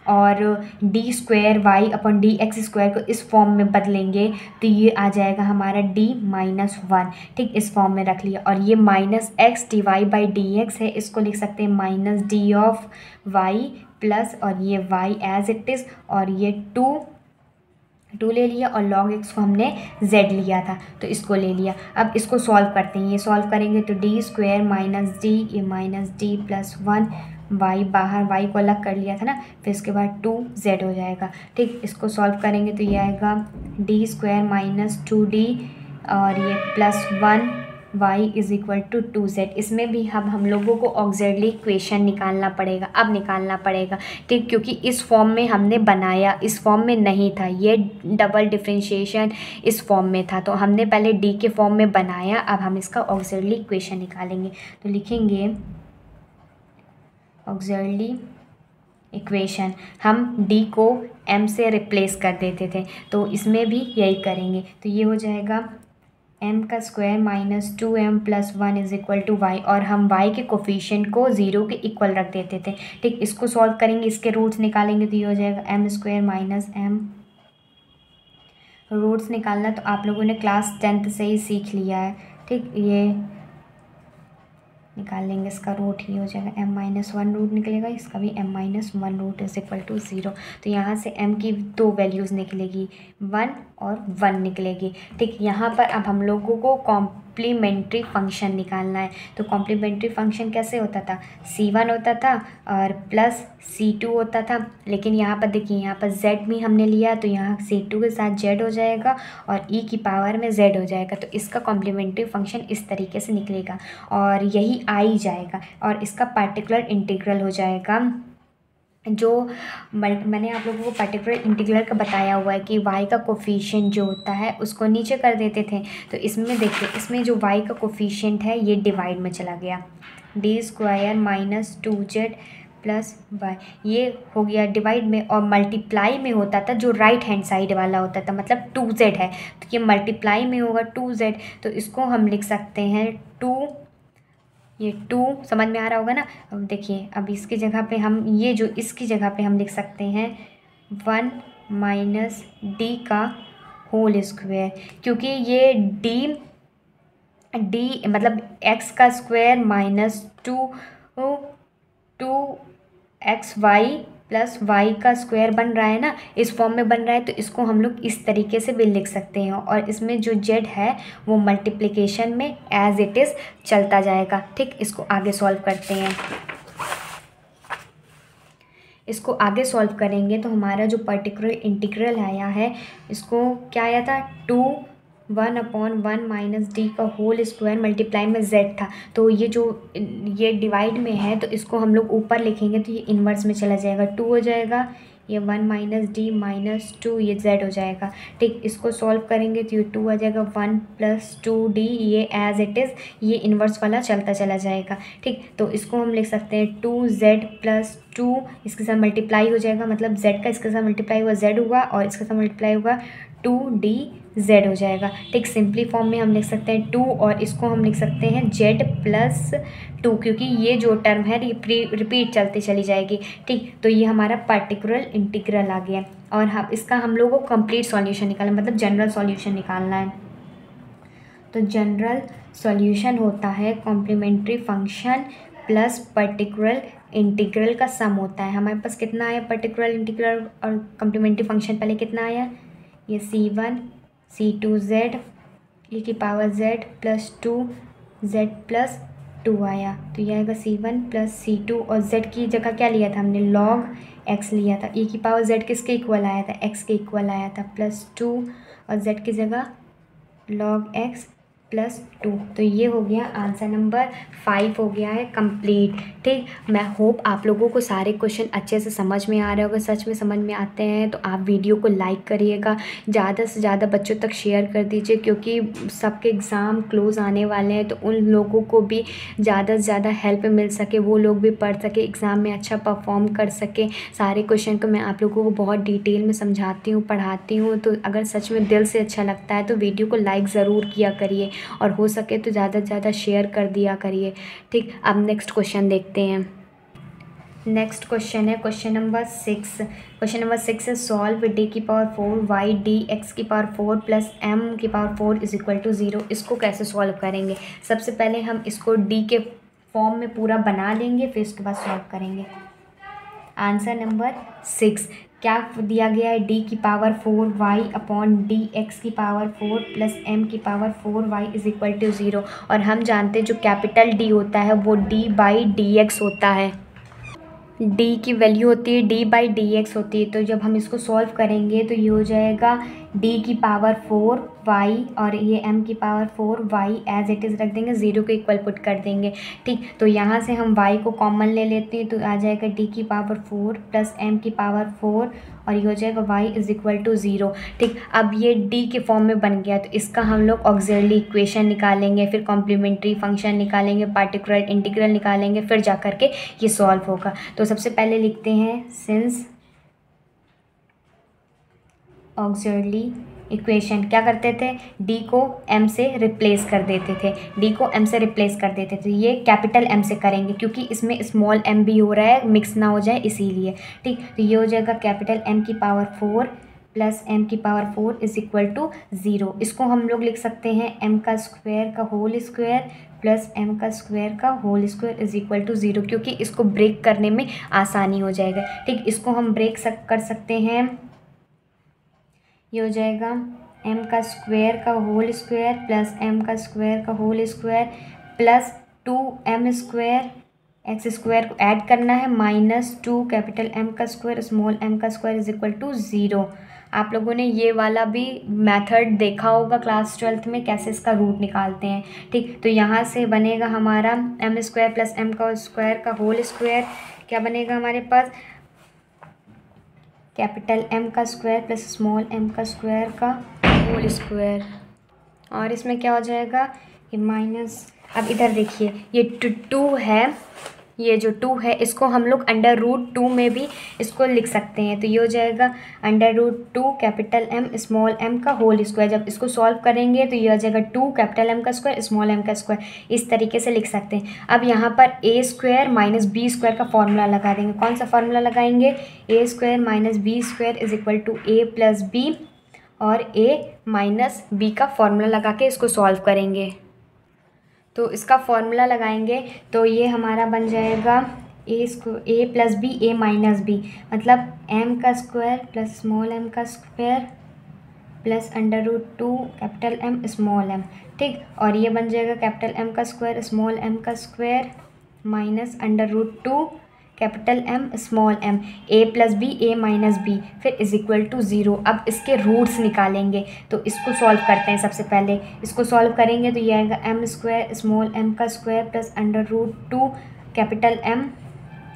और d² y upon d x square को इस फॉर्म में बदलेंगे, तो ये आ जाएगा हमारा d -1। ठीक, इस फॉर्म में रख लिया। और ये -x dy by D X है, इसको लिख सकते हैं -d ऑफ y प्लस, और ये y एज इट इज़, और ये 2 ले लिया, और log x को हमने z लिया था, तो इसको ले लिया। अब इसको सॉल्व करते हैं। ये सॉल्व करेंगे तो d² माइनस d, ये -d प्लस 1, y बाहर, y को अलग कर लिया था ना, फिर इसके बाद 2z हो जाएगा। ठीक, इसको सॉल्व करेंगे तो ये आएगा d² माइनस 2d और ये plus 1 y is equal to 2z। इसमें भी हम लोगों को ऑक्सिलरी इक्वेशन निकालना पड़ेगा, अब निकालना पड़ेगा। ठीक, क्योंकि इस फॉर्म में हमने बनाया, इस फॉर्म में नहीं था, ये डबल डिफरेंशिएशन इस फॉर्म में था, तो हमने पहले d के फॉर्म में बनाया। अब हम इसका ऑक्सिलरी इक्वेशन निकालेंगे, तो लिखेंगे ऑक्सिलरी इक्वेशन, हम d को m से रिप्लेस कर देते थे, तो इसमें भी यही करेंगे। तो ये हो जाएगा m² minus 2m plus 1 is equal to y, और हम y के कोफिशिएंट को 0 के इक्वल रख देते थे। ठीक, इसको सॉल्व करेंगे, इसके रूट्स निकालेंगे, तो ये हो जाएगा m² माइनस m। रूट्स निकालना तो आप लोगों ने क्लास 10th से ही सीख लिया है। ठीक, ये निकाल लेंगे, इसका रूट ही हो जाएगा m-1 रूट निकलेगा, इसका भी m-1 root is equal to 0। तो यहाँ से m की 2 वैल्यूज़ निकलेगी, 1 और 1 निकलेगी। ठीक, यहाँ पर अब हम लोगों को कॉम्प्लीमेंट्री फंक्शन निकालना है। तो कॉम्प्लीमेंट्री फंक्शन कैसे होता था? c1 होता था और प्लस c2 होता था, लेकिन यहाँ पर देखिए, यहाँ पर z भी हमने लिया, तो यहाँ c2 के साथ z हो जाएगा और e की पावर में z हो जाएगा। तो इसका कॉम्प्लीमेंट्री फंक्शन इस तरीके से निकलेगा और यही आ ही जाएगा, और इसका पार्टिकुलर इंटीग्रल हो जाएगा। जो मैंने आप लोगों को पर्टिकुलर इंटीग्रल का बताया हुआ है कि y का कोफिशिएंट जो होता है उसको नीचे कर देते थे। तो इसमें देखिए, इसमें जो y का कोफिशिएंट है ये डिवाइड में चला गया, d² minus 2z plus y, ये हो गया डिवाइड में, और मल्टीप्लाई में होता था जो राइट हैंड साइड वाला होता था, मतलब 2z है, तो ये मल्टीप्लाई में होगा 2z, तो इसको हम लिख सकते हैं 2, ये 2 समझ में आ रहा होगा ना। अब देखिए, अब इसकी जगह पे हम, ये जो इसकी जगह पे हम लिख सकते हैं 1 माइनस d का होल स्क्वायर, क्योंकि ये d मतलब x का square minus 2xy plus y का स्क्वायर बन रहा है ना, इस फॉर्म में बन रहा है, तो इसको हम लोग इस तरीके से भी लिख सकते हैं। और इसमें जो जेड है वो मल्टीप्लिकेशन में एज इट इज़ चलता जाएगा। ठीक, इसको आगे सॉल्व करते हैं। इसको आगे सॉल्व करेंगे तो हमारा जो पर्टिकुलर इंटीग्रल आया है, इसको क्या आया था, 1/1 माइनस डी का होल स्क्वायर मल्टीप्लाई में z था। तो ये डिवाइड में है, तो इसको हम लोग ऊपर लिखेंगे तो ये इन्वर्स में चला जाएगा, 2 हो जाएगा, ये 1 माइनस डी माइनस 2, ये z हो जाएगा। ठीक, इसको सॉल्व करेंगे तो ये 2 आ जाएगा, 1 प्लस 2d, ये एज इट इज़ ये इन्वर्स वाला चलता चला जाएगा। ठीक, तो इसको हम लिख सकते हैं 2z प्लस 2, इसके साथ मल्टीप्लाई हो जाएगा, मतलब z का इसके साथ मल्टीप्लाई हुआ z हुआ, और इसके साथ मल्टीप्लाई होगा 2dz हो जाएगा। ठीक, सिंपली फॉर्म में हम लिख सकते हैं 2, और इसको हम लिख सकते हैं z प्लस 2, क्योंकि ये जो टर्म है रिपीट चलती चली जाएगी। ठीक, तो ये हमारा पर्टिकुलर इंटीग्रल आ गया, और इसका हम लोगों को कंप्लीट सॉल्यूशन निकालना, मतलब जनरल सॉल्यूशन निकालना है। तो जनरल सॉल्यूशन होता है complementary function plus particular integral का सम होता है। हमारे पास कितना आया पर्टिकुलर इंटीग्रल और कॉम्प्लीमेंट्री फंक्शन, पहले कितना आया, ये c1 c2z e की power z plus 2z plus 2 आया, तो ये आएगा c1 प्लस c2, और z की जगह क्या लिया था हमने, log x लिया था। e की पावर z किसके इक्वल आया था, x के इक्वल आया था, प्लस 2, और z की जगह log x प्लस 2। तो ये हो गया आंसर नंबर 5 हो गया है कंप्लीट। ठीक, मैं होप आप लोगों को सारे क्वेश्चन अच्छे से समझ में आ रहे होंगे। सच में समझ में आते हैं तो आप वीडियो को लाइक करिएगा, ज़्यादा से ज़्यादा बच्चों तक शेयर कर दीजिए, क्योंकि सबके एग्ज़ाम क्लोज़ आने वाले हैं, तो उन लोगों को भी ज़्यादा से ज़्यादा हेल्प मिल सके, वो लोग भी पढ़ सके, एग्ज़ाम में अच्छा परफॉर्म कर सके। सारे क्वेश्चन को मैं आप लोगों को बहुत डिटेल में समझाती हूँ, पढ़ाती हूँ। तो अगर सच में दिल से अच्छा लगता है तो वीडियो को लाइक ज़रूर किया करिए, और हो सके तो ज़्यादा से ज़्यादा शेयर कर दिया करिए। ठीक, अब नेक्स्ट क्वेश्चन देखते हैं। नेक्स्ट क्वेश्चन है क्वेश्चन नंबर 6। क्वेश्चन नंबर 6 है सॉल्व d की पावर 4 y d x की पावर 4 प्लस m की पावर 4 इज इक्वल टू 0। इसको कैसे सॉल्व करेंगे, सबसे पहले हम इसको d के फॉर्म में पूरा बना लेंगे, फिर उसके बाद सॉल्व करेंगे। आंसर नंबर 6 क्या दिया गया है, d की power 4 y upon d x की पावर 4 प्लस m की power 4 y is equal to 0। और हम जानते हैं जो कैपिटल D होता है वो d बाई डी एक्स होता है, d की वैल्यू होती है d बाई डी एक्स होती है। तो जब हम इसको सॉल्व करेंगे तो ये हो जाएगा d की पावर 4 y और ये m की power 4 y as it is रख देंगे, 0 को इक्वल पुट कर देंगे। ठीक, तो यहाँ से हम y को कॉमन ले लेते हैं, तो आ जाएगा d की पावर 4 प्लस m की पावर 4, और ये हो जाएगा y इज़ इक्वल टू 0। ठीक, अब ये d के फॉर्म में बन गया, तो इसका हम लोग ऑक्सिलरी इक्वेशन निकालेंगे, फिर कॉम्प्लीमेंट्री फंक्शन निकालेंगे, पार्टिकुलर इंटीग्रल निकालेंगे, फिर जा करके ये सॉल्व होगा। तो सबसे पहले लिखते हैं सिंस ऑक्सिलरी इक्वेशन, क्या करते थे, d को m से रिप्लेस कर देते थे, d को m से रिप्लेस कर देते थे। ये कैपिटल M से करेंगे क्योंकि इसमें स्मॉल m भी हो रहा है, मिक्स ना हो जाए इसीलिए। ठीक, तो ये हो जाएगा कैपिटल M की पावर 4 प्लस m की पावर 4 इज इक्वल टू 0। इसको हम लोग लिख सकते हैं m का स्क्वायर का होल स्क्वायर प्लस m का स्क्वायर का whole square is equal to 0, क्योंकि इसको ब्रेक करने में आसानी हो जाएगा। ठीक, इसको हम ब्रेक कर सकते हैं, ये हो जाएगा m का स्क्वायर का होल स्क्वायर प्लस m का स्क्वायर का whole square plus 2m square, x square को ऐड करना है, माइनस 2 कैपिटल M का स्क्वायर स्मॉल m का स्क्वायर इज इक्वल टू 0। आप लोगों ने ये वाला भी मेथड देखा होगा क्लास 12th में, कैसे इसका रूट निकालते हैं। ठीक, तो यहाँ से बनेगा हमारा m स्क्वायर प्लस m का स्क्वायर का होल स्क्वायर, क्या बनेगा हमारे पास, कैपिटल M का स्क्वायर प्लस स्मॉल m का स्क्वायर का होल स्क्वायर, और इसमें क्या हो जाएगा, ये माइनस। अब इधर देखिए ये 2 है, ये जो 2 है इसको हम लोग अंडर रूट 2 में भी इसको लिख सकते हैं। तो ये हो जाएगा under root 2 capital M small m का होल स्क्वायर। जब इसको सॉल्व करेंगे तो ये हो जाएगा 2 कैपिटल M का स्क्वायर स्मॉल m का स्क्वायर, इस तरीके से लिख सकते हैं। अब यहाँ पर a square minus b square का फॉर्मूला लगा देंगे। कौन सा फॉर्मूला लगाएंगे, a square minus b square is equal to a plus b, और a माइनस बी का फॉर्मूला लगा के इसको सॉल्व करेंगे। तो इसका फॉर्मूला लगाएंगे तो ये हमारा बन जाएगा A plus B A minus B, मतलब एम का स्क्वायर प्लस स्मॉल एम का square plus √2 capital M small M, ठीक। और ये बन जाएगा कैपिटल एम का स्क्वायर स्मॉल एम का square minus √2 capital M small M, A plus B A minus B, फिर इज इक्वल टू 0। अब इसके रूट्स निकालेंगे, तो इसको सॉल्व करते हैं। सबसे पहले इसको सॉल्व करेंगे तो ये आएगा एम स्क्वायर स्मॉल एम का square plus √2 capital M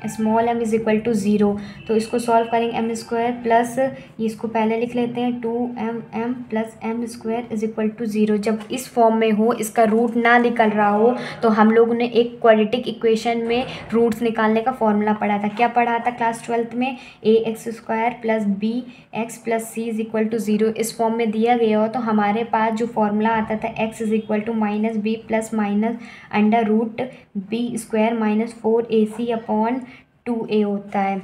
small m is equal to 0। तो इसको सॉल्व करेंगे, एम स्क्वायर प्लस इसको पहले लिख लेते हैं 2m plus m square is equal to 0। जब इस फॉर्म में हो, इसका रूट ना निकल रहा हो, तो हम लोगों ने एक क्वाड्रेटिक इक्वेशन में रूट्स निकालने का फॉर्मूला पढ़ा था। क्या पढ़ा था क्लास 12th में? ax² plus bx plus c is equal to 0। इस फॉर्म में दिया गया हो तो हमारे पास जो फॉर्मूला आता था x is equal to minus b plus minus √b² minus 4ac upon 2a होता है,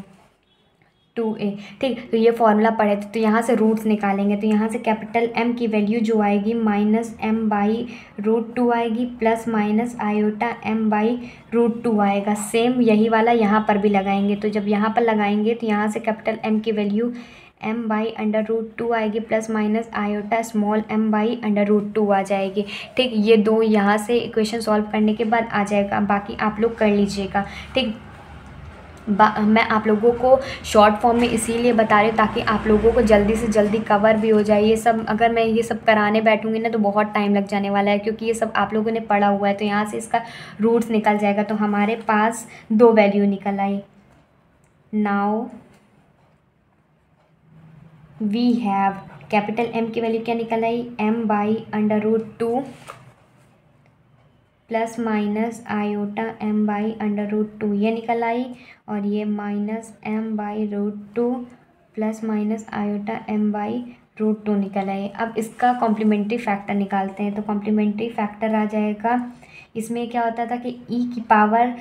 2a, ठीक। तो ये फॉर्मूला पढ़े थे। तो यहाँ से रूट्स निकालेंगे, तो यहाँ से कैपिटल M की वैल्यू जो आएगी -m/√2 आएगी प्लस माइनस आयोटा m/√2 आएगा। सेम यही वाला यहाँ पर भी लगाएंगे। तो जब यहाँ पर लगाएंगे तो यहाँ से कैपिटल M की वैल्यू m/√2 आएगी plus minus iota small m/√2 आ जाएगी, ठीक। ये दो यहाँ से इक्वेशन सॉल्व करने के बाद आ जाएगा, बाकी आप लोग कर लीजिएगा, ठीक। मैं आप लोगों को शॉर्ट फॉर्म में इसीलिए बता रही हूँ ताकि आप लोगों को जल्दी से जल्दी कवर भी हो जाए। ये सब अगर मैं ये सब कराने बैठूँगी ना तो बहुत टाइम लग जाने वाला है, क्योंकि ये सब आप लोगों ने पढ़ा हुआ है। तो यहाँ से इसका रूट्स निकल जाएगा। तो हमारे पास दो वैल्यू निकल आई। Now we have capital M की वैल्यू क्या निकल आई? m/√2 plus minus iota m/√2 ये निकल आई, और ये minus m/√2 plus minus iota m/√2 निकल आई। अब इसका कॉम्प्लीमेंट्री फैक्टर निकालते हैं। तो कॉम्प्लीमेंट्री फैक्टर आ जाएगा, इसमें क्या होता था कि e की पावर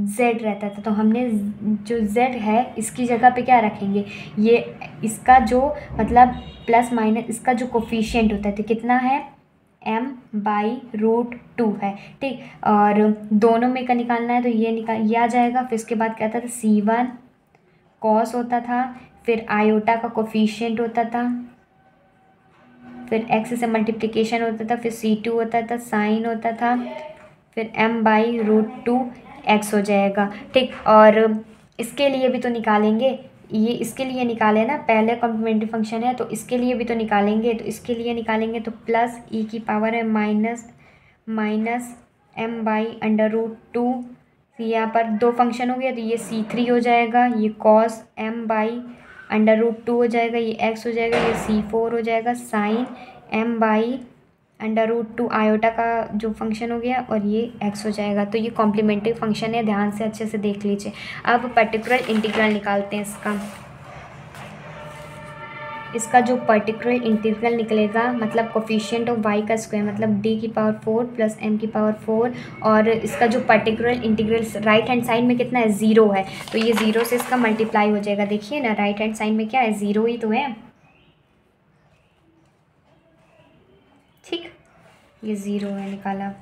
z रहता था, तो हमने जो z है इसकी जगह पे क्या रखेंगे, ये इसका जो मतलब प्लस माइनस इसका जो कोफिशिएंट होता है तो कितना है, m/√2 है, ठीक। और दोनों में का निकालना है तो ये आ जाएगा। फिर इसके बाद क्या था, C1 कॉस होता था, फिर आयोटा का कोफिशिएंट होता था, फिर x से मल्टीप्लिकेशन होता था, फिर C2 होता था, साइन होता था, फिर m/√2 x हो जाएगा, ठीक। और इसके लिए भी तो निकालेंगे, ये इसके लिए निकाले ना, पहले कॉम्प्लीमेंट्री फंक्शन है तो इसके लिए भी तो निकालेंगे। तो इसके लिए निकालेंगे तो प्लस e की पावर है माइनस m/√2। यहाँ पर दो फंक्शन हो गया तो ये C3 हो जाएगा, ये cos m/√2 हो जाएगा, ये x हो जाएगा, ये C4 हो जाएगा, साइन m/√2 आयोटा का जो फंक्शन हो गया, और ये x हो जाएगा। तो ये कॉम्प्लीमेंट्री फंक्शन है, ध्यान से अच्छे से देख लीजिए। अब पर्टिकुलर इंटीग्रल निकालते हैं इसका जो पर्टिकुलर इंटीग्रल निकलेगा, मतलब कोफिशिएंट ऑफ y का स्क्वायर, मतलब d की पावर 4 प्लस m की पावर 4, और इसका जो particular integral right hand side में कितना है, 0 है, तो ये 0 से इसका मल्टीप्लाई हो जाएगा। देखिए ना, राइट हैंड साइड में क्या है, 0 ही तो है, ठीक। ये 0 है, निकाला।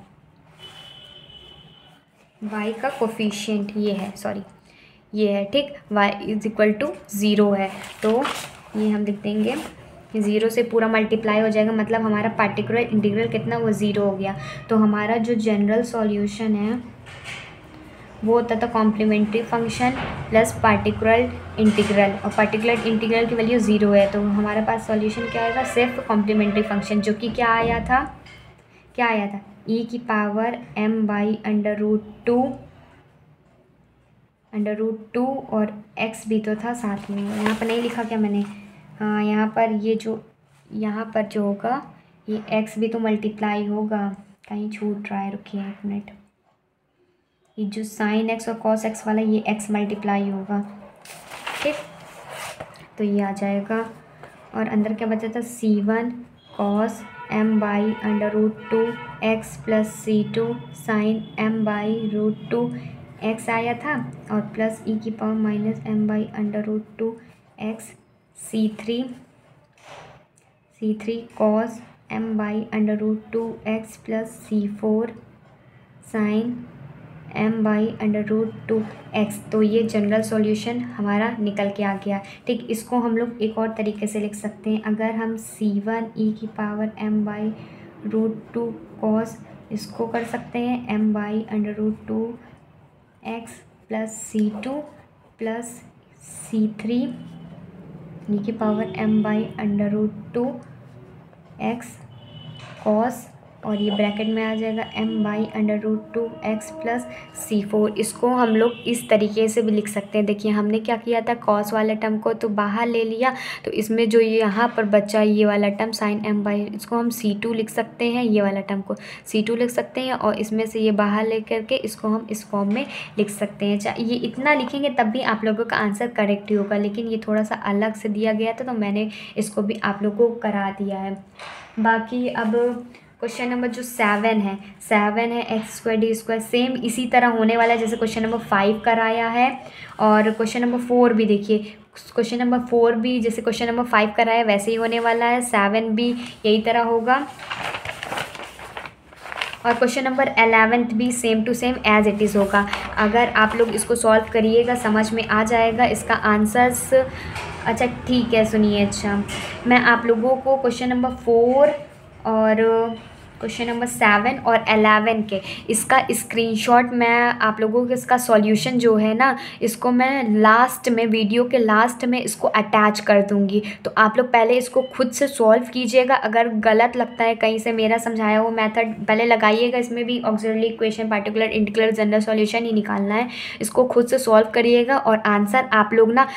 y का कोफिशिएंट ये है, सॉरी ये है, ठीक। y इज इक्वल टू 0 है, तो ये हम लिख देंगे 0 से पूरा मल्टीप्लाई हो जाएगा, मतलब हमारा पार्टिकुलर इंटीग्रल कितना, वो 0 हो गया। तो हमारा जो जनरल सॉल्यूशन है वो होता था complementary function plus particular integral, और पार्टिकुलर इंटीग्रल की वैल्यू 0 है। तो हमारे पास सॉल्यूशन क्या आएगा, सिर्फ कॉम्प्लीमेंट्री फंक्शन, जो कि क्या आया था e की पावर m/√2 और x भी तो था साथ में, यहाँ पर नहीं लिखा क्या मैंने, हाँ यहाँ पर यहाँ पर जो होगा ये x भी तो मल्टीप्लाई होगा, कहीं छूट रहा है, रुकिए एक मिनट। ये जो साइन x और कॉस x वाला, ये x मल्टीप्लाई होगा, ठीक। तो ये आ जाएगा, और अंदर क्या बचा था, C1 cos m/√2 x plus C2 sine m/√2 x आया था, और प्लस e की power minus m/√2 x C3 cos m/√2 x plus C4 sine m/√2x। तो ये जनरल सॉल्यूशन हमारा निकल के आ गया। ठीक, इसको हम लोग एक और तरीके से लिख सकते हैं। अगर हम c1e⁻m/√2 cos इसको कर सकते हैं m/√2x plus c2 plus c3e⁻m/√2x cos, और ये ब्रैकेट में आ जाएगा m/√2x प्लस c4। इसको हम लोग इस तरीके से भी लिख सकते हैं। देखिए हमने क्या किया था, cos वाले टर्म को तो बाहर ले लिया, तो इसमें जो ये यहाँ पर बचा ये वाला टर्म sin m/, इसको हम c2 लिख सकते हैं, ये वाला टर्म को c2 लिख सकते हैं, और इसमें से ये बाहर ले करके इसको हम इस फॉर्म में लिख सकते हैं। ये इतना लिखेंगे तब भी आप लोगों का आंसर करेक्ट ही होगा, लेकिन ये थोड़ा सा अलग से दिया गया था तो मैंने इसको भी आप लोगों को करा दिया है। बाकी अब क्वेश्चन नंबर जो 7 है x²d², सेम इसी तरह होने वाला है जैसे क्वेश्चन नंबर 5 कराया है। और क्वेश्चन नंबर 4 भी देखिए, क्वेश्चन नंबर 4 भी जैसे क्वेश्चन नंबर 5 कराया है वैसे ही होने वाला है। 7 भी यही तरह होगा, और क्वेश्चन नंबर 11 भी same to same as it is होगा। अगर आप लोग इसको सॉल्व करिएगा समझ में आ जाएगा इसका आंसर्स। अच्छा ठीक है, सुनिए, अच्छा मैं आप लोगों को क्वेश्चन नंबर 4 और क्वेश्चन नंबर 7 और 11 के इसका स्क्रीनशॉट मैं आप लोगों को, इसका सॉल्यूशन जो है ना, इसको मैं लास्ट में, वीडियो के लास्ट में इसको अटैच कर दूंगी। तो आप लोग पहले इसको खुद से सॉल्व कीजिएगा। अगर गलत लगता है कहीं से मेरा समझाया हुआ मेथड पहले लगाइएगा, इसमें भी auxiliary equation, particular, integral, general solution ही निकालना है। इसको खुद से सॉल्व करिएगा और आंसर आप लोग ना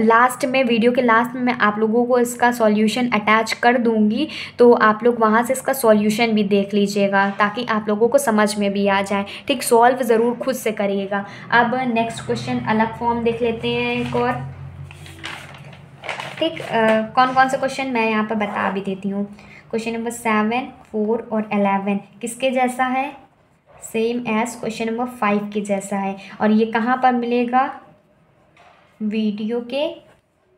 लास्ट में, वीडियो के लास्ट में मैं आप लोगों को इसका सॉल्यूशन अटैच कर दूंगी, तो आप लोग वहाँ से इसका सॉल्यूशन भी देख लीजिएगा ताकि आप लोगों को समझ में भी आ जाए। ठीक, सॉल्व ज़रूर खुद से करिएगा। अब नेक्स्ट क्वेश्चन अलग फॉर्म देख लेते हैं एक और। ठीक, कौन कौन से क्वेश्चन मैं यहाँ पर बता भी देती हूँ। क्वेश्चन नंबर 7, 4 और 11 किसके जैसा है, सेम एज क्वेश्चन नंबर 5 के जैसा है। और ये कहाँ पर मिलेगा, वीडियो के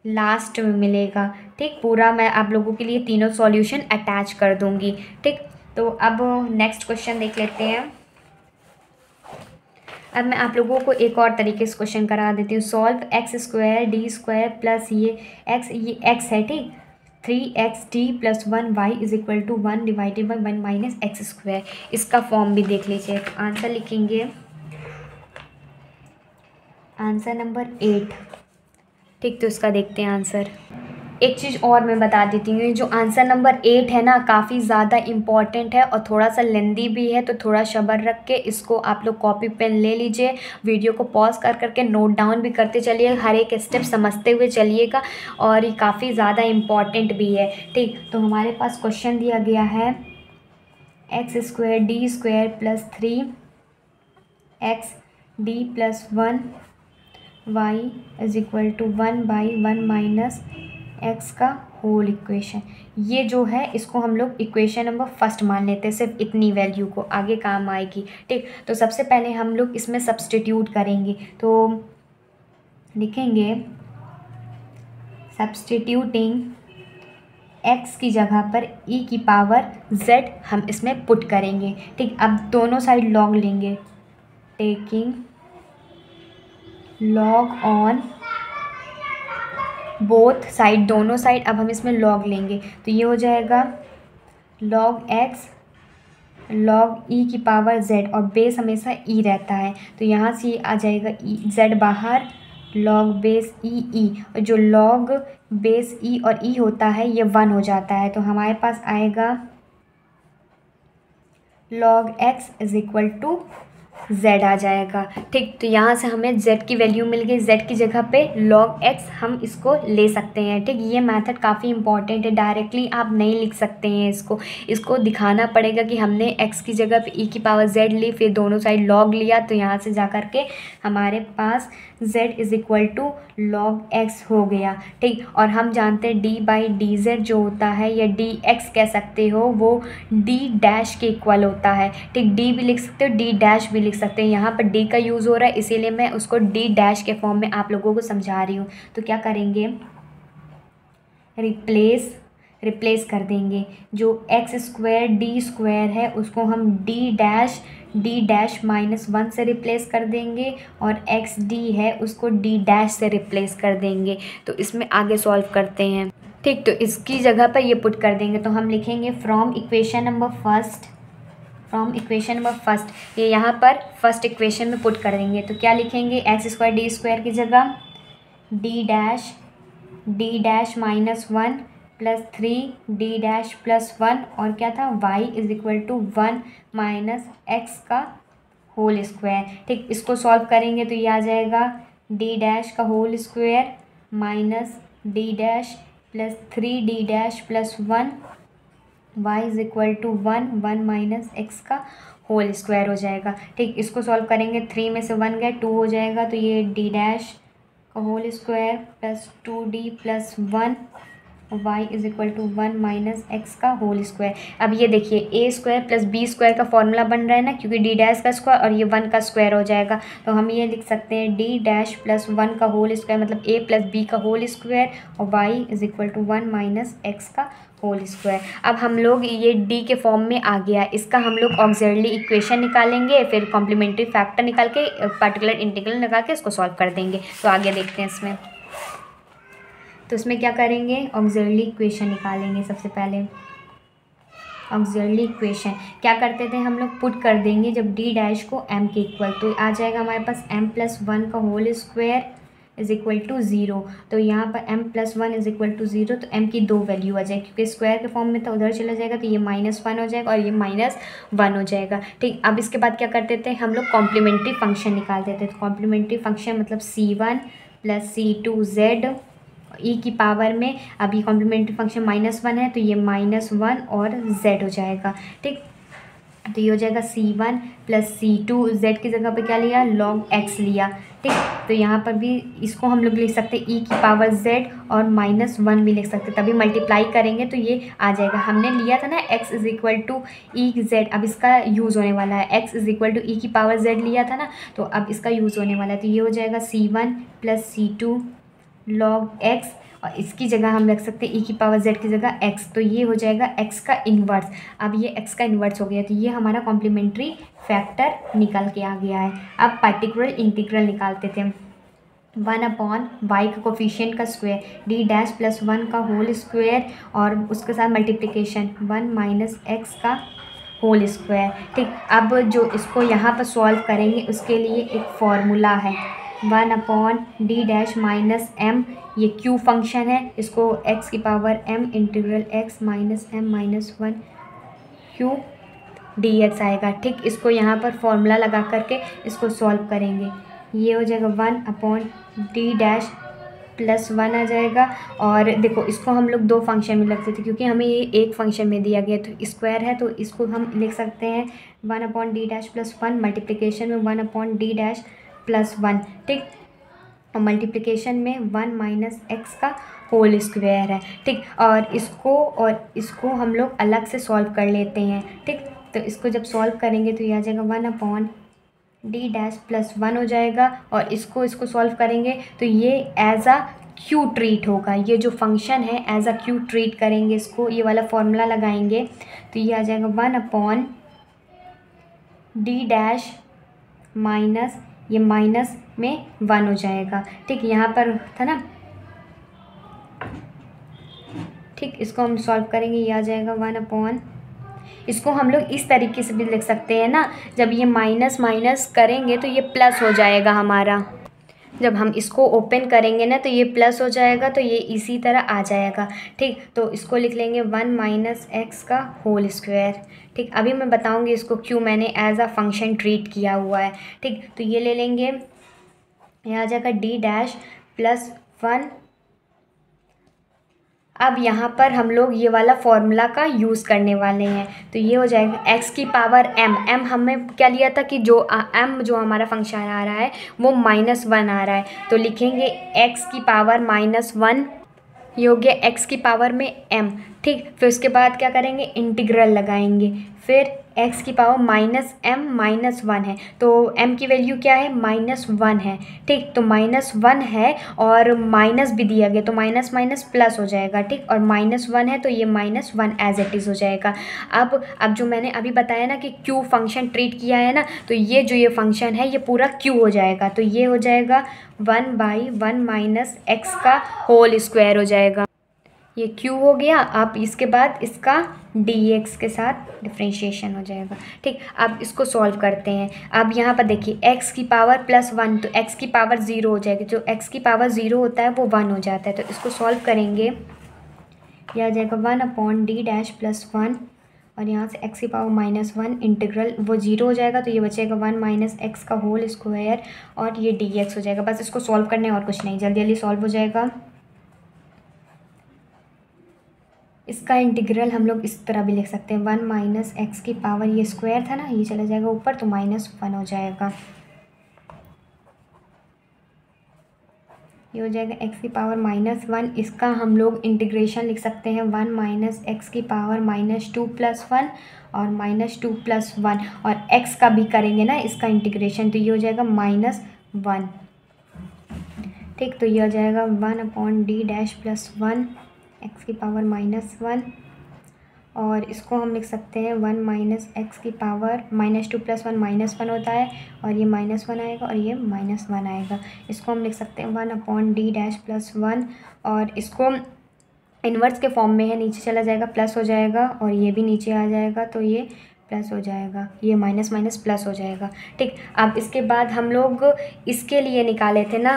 लास्ट में मिलेगा। ठीक, पूरा मैं आप लोगों के लिए तीनों सॉल्यूशन अटैच कर दूंगी। ठीक, तो अब नेक्स्ट क्वेश्चन देख लेते हैं। अब मैं आप लोगों को एक और तरीके से क्वेश्चन करा देती हूँ। सॉल्व x²d² प्लस ये x है, ठीक, 3xd plus 1y is equal to 1 divided by 1 minus x²। इसका फॉर्म भी देख लीजिए। आंसर लिखेंगे आंसर नंबर 8। ठीक, तो इसका देखते हैं आंसर। एक चीज़ और मैं बता देती हूँ, जो आंसर नंबर 8 है ना, काफ़ी ज़्यादा इम्पॉर्टेंट है और थोड़ा सा लेंदी भी है, तो थोड़ा सब्र रख के इसको आप लोग कॉपी पेन ले लीजिए, वीडियो को पॉज कर करके नोट डाउन भी करते चलिए, हर एक स्टेप समझते हुए चलिएगा, और ये काफ़ी ज़्यादा इम्पॉर्टेंट भी है। ठीक, तो हमारे पास क्वेश्चन दिया गया है x² plus 3xd plus 1y is equal to 1/1 minus x का होल इक्वेशन। ये जो है इसको हम लोग इक्वेशन नंबर फर्स्ट मान लेते हैं, सिर्फ इतनी वैल्यू को, आगे काम आएगी। ठीक, तो सबसे पहले हम लोग इसमें सब्सटीट्यूट करेंगे, तो लिखेंगे सब्सटीट्यूटिंग x की जगह पर e⁻z हम इसमें पुट करेंगे। ठीक, अब दोनों साइड लॉग लेंगे, taking log on both side, दोनों साइड अब हम इसमें लॉग लेंगे, तो ये हो जाएगा log x log e⁻z, और बेस हमेशा e रहता है, तो यहाँ से आ जाएगा z बाहर, log बेस e, और जो log बेस e और e होता है ये 1 हो जाता है, तो हमारे पास आएगा log x is equal to z आ जाएगा। ठीक, तो यहाँ से हमें z की वैल्यू मिल गई, z की जगह पे log x हम इसको ले सकते हैं। ठीक, ये मेथड काफ़ी इंपॉर्टेंट है, डायरेक्टली आप नहीं लिख सकते हैं इसको दिखाना पड़ेगा कि हमने x की जगह पे e⁻z ली, फिर दोनों साइड log लिया, तो यहाँ से जा कर के हमारे पास z is equal to log x हो गया। ठीक, और हम जानते हैं d/dz जो होता है, या dx कह सकते हो, वो d डैश के इक्वल होता है। ठीक, d भी लिख सकते हो, d डैश भी लिख सकते हैं। यहाँ पर d का यूज़ हो रहा है, इसीलिए मैं उसको d डैश के फॉर्म में आप लोगों को समझा रही हूँ। तो क्या करेंगे, रिप्लेस कर देंगे, जो x² d² है उसको हम d dash D dash minus 1 से रिप्लेस कर देंगे और एक्स डी है उसको डी डैश से रिप्लेस कर देंगे। तो इसमें आगे सॉल्व करते हैं। ठीक, तो इसकी जगह पर ये पुट कर देंगे। तो हम लिखेंगे फ्रॉम इक्वेशन नंबर फर्स्ट, ये यहाँ पर फर्स्ट इक्वेशन में पुट कर देंगे। तो क्या लिखेंगे, एक्स स्क्वायर डी स्क्वायर की जगह d dash minus 1 plus 3 d dash plus 1 और क्या था, y is equal to 1 minus x का होल स्क्वायर। ठीक, इसको सॉल्व करेंगे तो ये आ जाएगा डी डैश का whole square minus d dash plus 3 d dash plus 1 y is equal to 1 minus x का होल स्क्वायर हो जाएगा। ठीक, इसको सॉल्व करेंगे, 3 में से 1 गए 2 हो जाएगा। तो ये डी डैश का होल स्क्वायर प्लस 2d प्लस 1 y is equal to 1 minus x का होल स्क्वायर। अब ये देखिए a square plus b square का फॉर्मूला बन रहा है ना, क्योंकि डी डैश का स्क्वायर और ये 1 का स्क्वायर हो जाएगा। तो हम ये लिख सकते हैं डी डैश प्लस 1 का होल स्क्वायर मतलब ए प्लस बी का होल स्क्वायर और y is equal to 1 minus x का होल स्क्वायर। अब हम लोग ये डी के फॉर्म में आ गया, इसका हम लोग ऑक्सिलरी इक्वेशन निकालेंगे, फिर कॉम्प्लीमेंट्री फैक्टर निकाल के पार्टिकुलर इंटीग्रल निकाल के इसको सॉल्व कर देंगे। तो आगे देखते हैं इसमें। तो इसमें क्या करेंगे, ऑक्सिलरी इक्वेशन निकालेंगे। सबसे पहले ऑक्सिलरी इक्वेशन क्या करते थे हम लोग, पुट कर देंगे जब डी डैश को m के इक्वल, तो आ जाएगा हमारे पास m प्लस 1 का whole square is equal to 0। तो यहाँ पर m plus 1 is equal to 0, तो m की 2 वैल्यू आ जाएगी, क्योंकि स्क्वायर के फॉर्म में तो उधर चला जाएगा, तो ये -1 हो जाएगा और ये -1 हो जाएगा। ठीक, अब इसके बाद क्या करते थे हम लोग, कॉम्प्लीमेंट्री फंक्शन निकालते थे। तो कॉम्प्लीमेंट्री फंक्शन मतलब c1 प्लस c2z ई की पावर में, अब ये कॉम्प्लीमेंट्री फंक्शन -1 है तो ये -1 और z हो जाएगा। ठीक, तो ये हो जाएगा c1 प्लस c2, z की जगह पे क्या लिया, log x लिया। ठीक, तो यहाँ पर भी इसको हम लोग लिख सकते हैं ई की पावर z और -1 भी लिख सकते हैं, तभी मल्टीप्लाई करेंगे तो ये आ जाएगा। हमने लिया था ना x is equal to e z, अब इसका यूज़ होने वाला है, x is equal to e की पावर z लिया था ना, तो अब इसका यूज़ होने वाला है। तो ये हो जाएगा c1 plus c2 log x और इसकी जगह हम रख सकते हैं ई की पावर z की जगह x, तो ये हो जाएगा x का इन्वर्स। अब ये x का इन्वर्स हो गया, तो ये हमारा कॉम्प्लीमेंट्री फैक्टर निकल के आ गया है। अब पार्टिकुलर इंटीग्रल निकालते थे, 1/y का कोफिशिएंट का स्क्वायर डी डैश प्लस 1 का होल स्क्वायर और उसके साथ मल्टीप्लिकेशन 1 माइनस एक्स का होल स्क्वायर। ठीक, अब जो इसको यहाँ पर सॉल्व करेंगे उसके लिए एक फॉर्मूला है, 1/d डैश माइनस m, ये q फंक्शन है, इसको x की power m integral x minus m minus 1 q dx आएगा। ठीक, इसको यहाँ पर फॉर्मूला लगा करके इसको सॉल्व करेंगे, ये हो जाएगा 1/d डैश प्लस 1 आ जाएगा। और देखो इसको हम लोग 2 फंक्शन में लिखते थे, क्योंकि हमें ये एक फंक्शन में दिया गया, तो स्क्वायर है तो इसको हम लिख सकते हैं 1/d डैश प्लस 1 मल्टीप्लिकेशन में 1/d डैश प्लस 1। ठीक, और मल्टीप्लिकेशन में 1 माइनस एक्स का होल स्क्वायर है। ठीक, और इसको हम लोग अलग से सॉल्व कर लेते हैं। ठीक, तो इसको जब सॉल्व करेंगे तो ये आ जाएगा 1/d डैश प्लस 1 हो जाएगा, और इसको सॉल्व करेंगे तो ये एज अ क्यू ट्रीट होगा, ये जो फंक्शन है एज अ क्यू ट्रीट करेंगे इसको, ये वाला फॉर्मूला लगाएंगे तो ये आ जाएगा 1/d डैश माइनस, ये माइनस में 1 हो जाएगा। ठीक, यहाँ पर था ना। ठीक, इसको हम सॉल्व करेंगे, ये आ जाएगा 1/, इसको हम लोग इस तरीके से भी लिख सकते हैं ना, जब ये माइनस माइनस करेंगे तो ये प्लस हो जाएगा हमारा, जब हम इसको ओपन करेंगे ना तो ये प्लस हो जाएगा, तो ये इसी तरह आ जाएगा। ठीक, तो इसको लिख लेंगे 1 माइनस एक्स का होल स्क्वायर। ठीक, अभी मैं बताऊंगी इसको क्यों मैंने एज अ फंक्शन ट्रीट किया हुआ है। ठीक, तो ये ले लेंगे, यहाँ आ जाएगा d डैश प्लस 1। अब यहाँ पर हम लोग ये वाला फॉर्मूला का यूज़ करने वाले हैं, तो ये हो जाएगा x की पावर m हमें क्या लिया था कि जो m जो हमारा फंक्शन आ रहा है वो -1 आ रहा है, तो लिखेंगे x की पावर -1, ये हो गया x की पावर में m। ठीक, फिर उसके बाद क्या करेंगे, इंटीग्रल लगाएंगे। फिर x की पावर -m-1 है, तो m की वैल्यू क्या है, -1 है। ठीक, तो -1 है और माइनस भी दिया गया, तो माइनस माइनस प्लस हो जाएगा। ठीक, और -1 है तो ये -1 एज इट इज़ हो जाएगा। अब जो मैंने अभी बताया ना कि q फंक्शन ट्रीट किया है ना, तो ये जो ये फंक्शन है ये पूरा q हो जाएगा। तो ये हो जाएगा 1/1 - x का होल स्क्वायर हो जाएगा। ये q हो गया। अब इसके बाद इसका dx के साथ डिफ्रेंशिएशन हो जाएगा। ठीक, अब इसको सॉल्व करते हैं। अब यहाँ पर देखिए x की पावर +1, तो x की पावर 0 हो जाएगी। जो x की पावर 0 होता है वो 1 हो जाता है। तो इसको सॉल्व करेंगे, यह आ जाएगा 1/d' +1, और यहाँ से x की पावर -1 इंटीग्रल वो 0 हो जाएगा, तो ये बचेगा 1 - x का होल स्क्वायर, और ये dx हो जाएगा। बस इसको सॉल्व करने और कुछ नहीं, जल्दी जल्दी सॉल्व हो जाएगा। इसका इंटीग्रल हम लोग इस तरह भी लिख सकते हैं, 1 - x की पावर, ये स्क्वायर था ना, ये चला जाएगा ऊपर, तो -1 हो जाएगा। ये हो जाएगा x की पावर -1। इसका हम लोग इंटीग्रेशन लिख सकते हैं 1 - x की पावर -2 + 1 और -2 + 1, और x का भी करेंगे ना इसका इंटीग्रेशन, तो ये हो जाएगा -1। ठीक, तो ये हो जाएगा 1/d' +1 x की पावर -1, और इसको हम लिख सकते हैं 1 - x की पावर -2 + 1 -1 होता है, और ये -1 आएगा और ये -1 आएगा। इसको हम लिख सकते हैं 1/d' +1, और इसको इन्वर्स के फॉर्म में है, नीचे चला जाएगा प्लस हो जाएगा, और ये भी नीचे आ जाएगा, तो ये प्लस हो जाएगा, ये माइनस माइनस प्लस हो जाएगा। ठीक, अब इसके बाद हम लोग इसके लिए निकाले थे ना,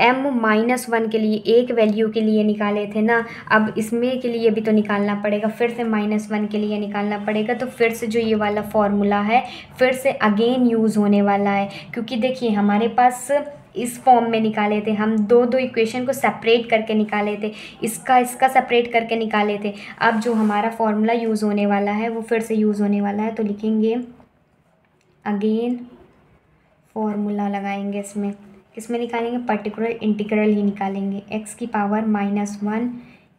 m-1 के लिए, एक वैल्यू के लिए निकाले थे ना, अब इसमें के लिए भी तो निकालना पड़ेगा, फिर से -1 के लिए निकालना पड़ेगा। तो फिर से जो ये वाला फॉर्मूला है फिर से अगेन यूज़ होने वाला है, क्योंकि देखिए हमारे पास इस फॉर्म में निकाले थे हम, दो इक्वेशन को सेपरेट करके निकाले थे, इसका सेपरेट करके निकाले थे। अब जो हमारा फॉर्मूला यूज़ होने वाला है वो फिर से यूज़ होने वाला है, तो लिखेंगे अगेन फॉर्मूला लगाएंगे इसमें। किसमें निकालेंगे, पर्टिकुलर इंटीग्रल ही निकालेंगे। x की पावर -1,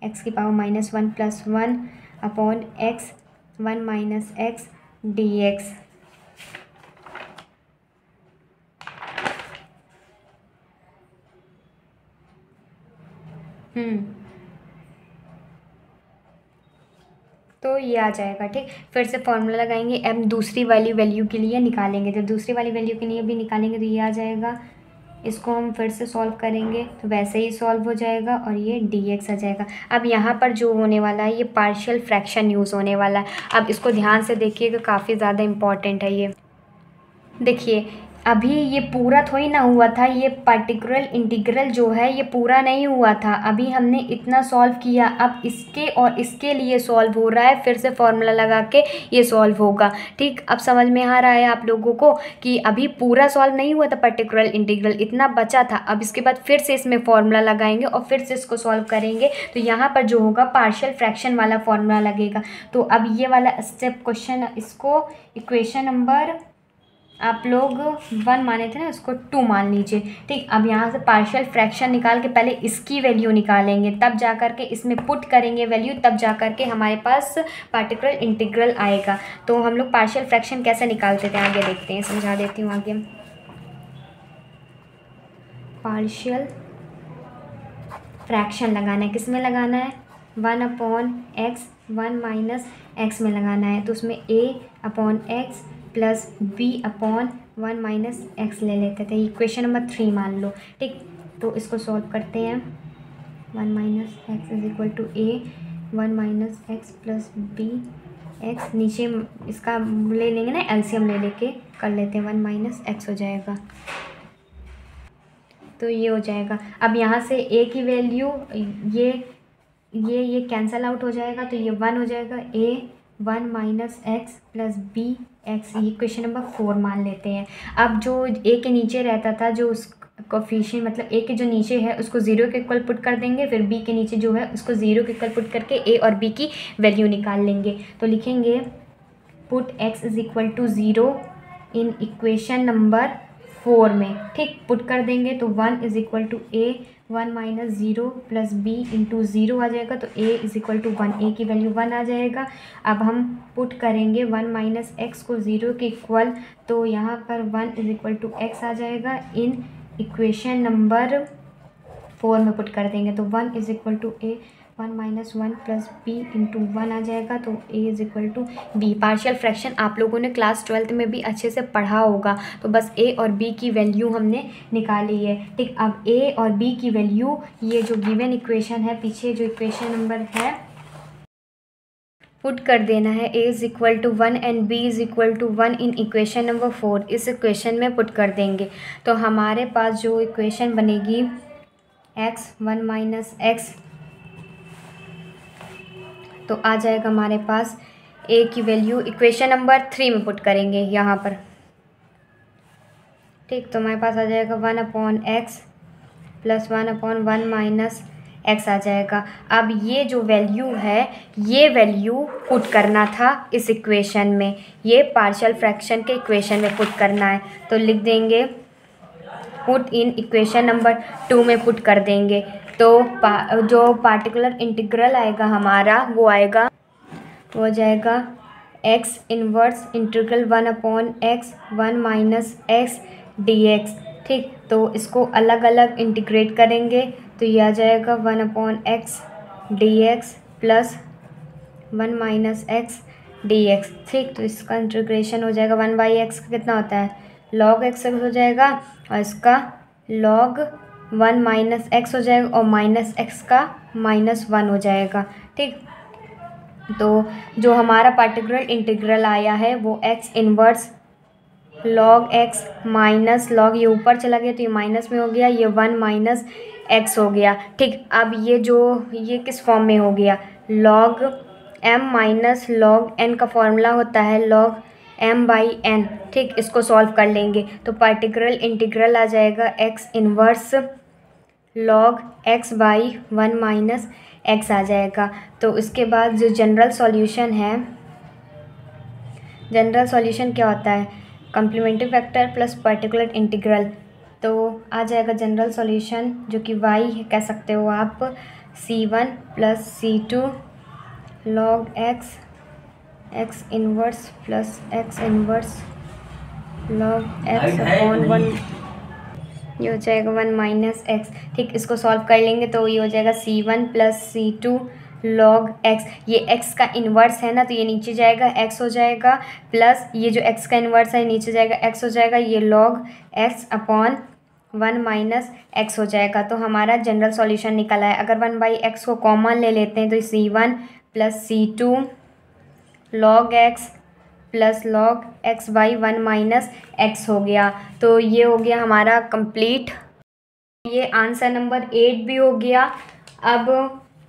x की power -1 + 1 upon x 1 - x dx। तो ये आ जाएगा। ठीक, फिर से फॉर्मूला लगाएंगे, m दूसरी वाली वैल्यू के लिए निकालेंगे, जब दूसरी वाली वैल्यू के लिए भी निकालेंगे तो ये आ जाएगा। इसको हम फिर से सॉल्व करेंगे तो वैसे ही सॉल्व हो जाएगा, और ये dx आ जाएगा। अब यहाँ पर जो होने वाला है ये पार्शियल फ्रैक्शन यूज़ होने वाला है। अब इसको ध्यान से देखिएगा, काफ़ी ज़्यादा इम्पॉर्टेंट है ये। देखिए अभी ये पूरा थोड़ी ना हुआ था, ये पर्टिकुलर इंटीग्रल जो है ये पूरा नहीं हुआ था, अभी हमने इतना सॉल्व किया। अब इसके और इसके लिए सॉल्व हो रहा है, फिर से फॉर्मूला लगा के ये सॉल्व होगा। ठीक, अब समझ में आ रहा है आप लोगों को कि अभी पूरा सॉल्व नहीं हुआ था पर्टिकुलर इंटीग्रल, इतना बचा था। अब इसके बाद फिर से इसमें फॉर्मूला लगाएंगे और फिर से इसको सॉल्व करेंगे, तो यहाँ पर जो होगा पार्शियल फ्रैक्शन वाला फॉर्मूला लगेगा। तो अब ये वाला स्टेप क्वेश्चन, इसको इक्वेशन नंबर आप लोग 1 माने थे ना, इसको 2 मान लीजिए। ठीक, अब यहाँ से पार्शियल फ्रैक्शन निकाल के पहले इसकी वैल्यू निकालेंगे, तब जा कर के इसमें पुट करेंगे वैल्यू, तब जा कर के हमारे पास पार्टिकुलर इंटीग्रल आएगा। तो हम लोग पार्शियल फ्रैक्शन कैसे निकालते थे आगे देखते हैं, समझा देती हूँ आगे। पार्शियल फ्रैक्शन लगाना है, किस में लगाना है, 1/x 1 - x में लगाना है। तो उसमें a/x + b/1 - x ले लेते थे, इक्वेशन नंबर 3 मान लो। ठीक, तो इसको सॉल्व करते हैं। 1 - x = a 1 - x + bx, नीचे इसका ले लेंगे ना, एलसीएम ले लेके कर लेते हैं, 1 - x हो जाएगा। तो ये हो जाएगा। अब यहाँ से a की वैल्यू ये कैंसल आउट हो जाएगा, तो ये 1 हो जाएगा। a 1 - x + bx, ये क्वेश्चन नंबर 4 मान लेते हैं। अब जो a के नीचे रहता था, जो उस कोफिशिएंट मतलब a के जो नीचे है उसको 0 के इक्वल पुट कर देंगे, फिर b के नीचे जो है उसको 0 के इक्वल पुट करके a और b की वैल्यू निकाल लेंगे। तो लिखेंगे put x = 0 in equation number 4 में, ठीक। पुट कर देंगे तो 1 is equal to a 1 minus 0 plus b into 0 आ जाएगा, तो a is equal to 1, a की वैल्यू 1 आ जाएगा। अब हम पुट करेंगे 1 माइनस एक्स को 0 के इक्वल, तो यहाँ पर 1 इज़ इक्वल टू एक्स आ जाएगा। इन इक्वेशन नंबर 4 में पुट कर देंगे तो 1 is equal to a 1 minus 1 plus b into 1 आ जाएगा, तो a is equal to b. Partial fraction आप लोगों ने क्लास 12th में भी अच्छे से पढ़ा होगा, तो बस ए और बी की वैल्यू हमने निकाली है, ठीक। अब ए और बी की वैल्यू, ये जो गिवन इक्वेशन है, पीछे जो इक्वेशन नंबर है, पुट कर देना है। A is equal to 1 and b is equal to 1 in equation number 4, इस इक्वेशन में पुट कर देंगे। तो हमारे पास जो इक्वेशन बनेगी एक्स 1 माइनस एक्स, तो आ जाएगा हमारे पास ए की वैल्यू इक्वेशन नंबर 3 में पुट करेंगे यहाँ पर, ठीक। तो हमारे पास आ जाएगा 1 upon x plus 1 upon 1 minus x आ जाएगा। अब ये जो वैल्यू है, ये वैल्यू पुट करना था इस इक्वेशन में, ये पार्शियल फ्रैक्शन के इक्वेशन में पुट करना है, तो लिख देंगे पुट इन इक्वेशन नंबर 2 में पुट कर देंगे। तो जो पार्टिकुलर इंटीग्रल आएगा हमारा, वो आएगा, वो जाएगा x inverse integral 1 upon x 1 minus x D X, ठीक। तो इसको अलग अलग इंटीग्रेट करेंगे, तो ये आ जाएगा 1 upon x D x plus 1 minus x D X, ठीक। तो इसका इंटीग्रेशन हो जाएगा 1 बाई एक्स का कितना होता है, लॉग एक्स हो जाएगा, और इसका लॉग 1 माइनस एक्स हो जाएगा, और माइनस एक्स का -1 हो जाएगा, ठीक। तो जो हमारा पार्टिकुलर इंटीग्रल आया है वो x inverse log x minus log, ये ऊपर चला गया तो ये माइनस में हो गया, ये 1 माइनस एक्स हो गया, ठीक। अब ये किस फॉर्म में हो गया, log m minus log n का फॉर्मूला होता है लॉग m बाई n, ठीक। इसको सॉल्व कर लेंगे तो पार्टिकुलर इंटीग्रल आ जाएगा x inverse log x by 1 minus x आ जाएगा। तो इसके बाद जो जनरल सॉल्यूशन है, जनरल सॉल्यूशन क्या होता है, complementary factor plus particular integral, तो आ जाएगा जनरल सॉल्यूशन जो कि y कह सकते हो आप, c1 plus c2 log x inverse plus x inverse log x upon 1, ये हो जाएगा 1 माइनस एक्स, ठीक। इसको सॉल्व कर लेंगे तो ये हो जाएगा c1 plus c2 log x, ये x का इन्वर्स है ना, तो ये नीचे जाएगा x हो जाएगा, प्लस ये जो x का इन्वर्स है नीचे जाएगा x हो जाएगा, ये log x upon 1 minus x हो जाएगा। तो हमारा जनरल सॉल्यूशन निकला है। अगर 1 बाई एक्स को कॉमन ले लेते हैं तो c1 plus c2 log x plus log x by 1 minus x हो गया। तो ये हो गया हमारा कंप्लीट, ये आंसर नंबर 8 भी हो गया। अब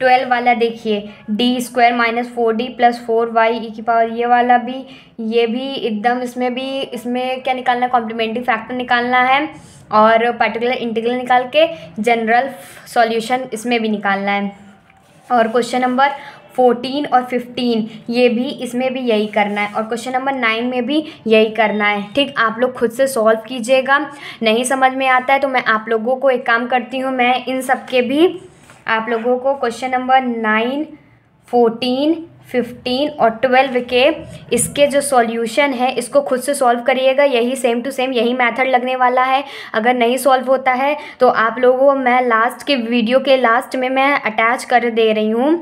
12 वाला देखिए, D square minus 4d plus 4y ई की पावर, ये वाला भी, ये भी एकदम, इसमें क्या निकालना है, कॉम्प्लीमेंट्री फैक्टर निकालना है और पर्टिकुलर इंटीग्रल निकाल के जनरल सॉल्यूशन इसमें भी निकालना है। और क्वेश्चन नंबर 14 और 15 ये भी, इसमें भी यही करना है, और क्वेश्चन नंबर 9 में भी यही करना है, ठीक। आप लोग खुद से सॉल्व कीजिएगा, नहीं समझ में आता है तो मैं आप लोगों को एक काम करती हूँ, मैं इन सब के भी आप लोगों को क्वेश्चन नंबर 9, 14, 15 और 12 के इसके जो सॉल्यूशन है इसको खुद से सॉल्व करिएगा, यही सेम टू सेम यही मेथड लगने वाला है। अगर नहीं सॉल्व होता है तो आप लोगों को मैं लास्ट के वीडियो के लास्ट में मैं अटैच कर दे रही हूँ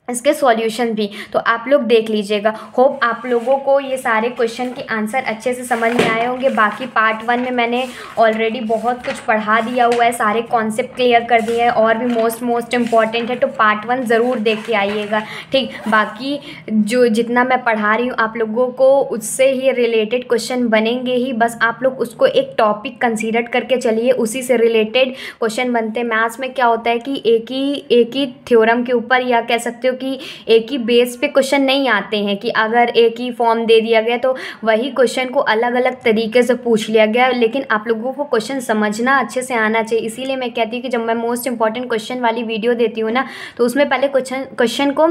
इसके सॉल्यूशन भी, तो आप लोग देख लीजिएगा। होप आप लोगों को ये सारे क्वेश्चन के आंसर अच्छे से समझ में आए होंगे। बाकी पार्ट 1 में मैंने ऑलरेडी बहुत कुछ पढ़ा दिया हुआ है, सारे कॉन्सेप्ट क्लियर कर दिए हैं, और भी मोस्ट इम्पॉर्टेंट है, तो पार्ट 1 ज़रूर देख के आइएगा, ठीक। बाकी जो जितना मैं पढ़ा रही हूँ आप लोगों को उससे ही रिलेटेड क्वेश्चन बनेंगे ही, बस आप लोग उसको एक टॉपिक कंसीडर करके चलिए, उसी से रिलेटेड क्वेश्चन बनते हैं। मैथ्स में क्या होता है कि एक ही थ्योरम के ऊपर, या कह सकते हो कि एक ही बेस पे क्वेश्चन नहीं आते हैं, कि अगर एक ही फॉर्म दे दिया गया तो वही क्वेश्चन को अलग अलग तरीके से पूछ लिया गया, लेकिन आप लोगों को क्वेश्चन समझना अच्छे से आना चाहिए। इसीलिए मैं कहती हूँ कि जब मैं मोस्ट इंपॉर्टेंट क्वेश्चन वाली वीडियो देती हूँ ना, तो उसमें पहले क्वेश्चन को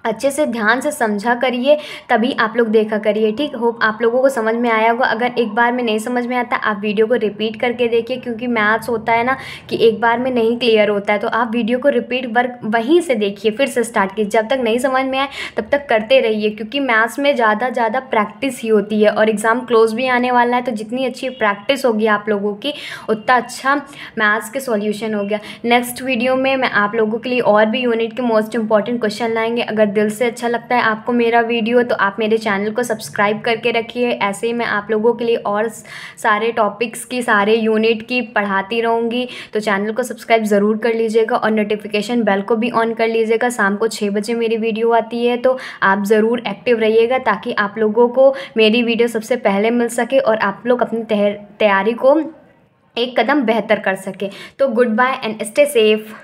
अच्छे से ध्यान से समझा करिए, तभी आप लोग देखा करिए। ठीक, होप आप लोगों को समझ में आया होगा। अगर एक बार में नहीं समझ में आता, आप वीडियो को रिपीट करके देखिए, क्योंकि मैथ्स होता है ना कि एक बार में नहीं क्लियर होता है। तो आप वीडियो को रिपीट वर्क वहीं से देखिए, फिर से स्टार्ट कीजिए। जब तक नहीं समझ में आए तब तक करते रहिए, क्योंकि मैथ्स में ज़्यादा प्रैक्टिस ही होती है और एग्ज़ाम क्लोज भी आने वाला है। तो जितनी अच्छी प्रैक्टिस होगी आप लोगों की, उतना अच्छा मैथ्स के सॉल्यूशन हो गया। नेक्स्ट वीडियो में मैं आप लोगों के लिए और भी यूनिट के मोस्ट इंपॉर्टेंट क्वेश्चन लाएंगे। अगर दिल से अच्छा लगता है आपको मेरा वीडियो, तो आप मेरे चैनल को सब्सक्राइब करके रखिए। ऐसे ही मैं आप लोगों के लिए और सारे टॉपिक्स की, सारे यूनिट की पढ़ाती रहूँगी। तो चैनल को सब्सक्राइब ज़रूर कर लीजिएगा और नोटिफिकेशन बेल को भी ऑन कर लीजिएगा। शाम को 6 बजे मेरी वीडियो आती है, तो आप ज़रूर एक्टिव रहिएगा, ताकि आप लोगों को मेरी वीडियो सबसे पहले मिल सके और आप लोग अपनी तैयारी को एक कदम बेहतर कर सके। तो good bye and stay safe.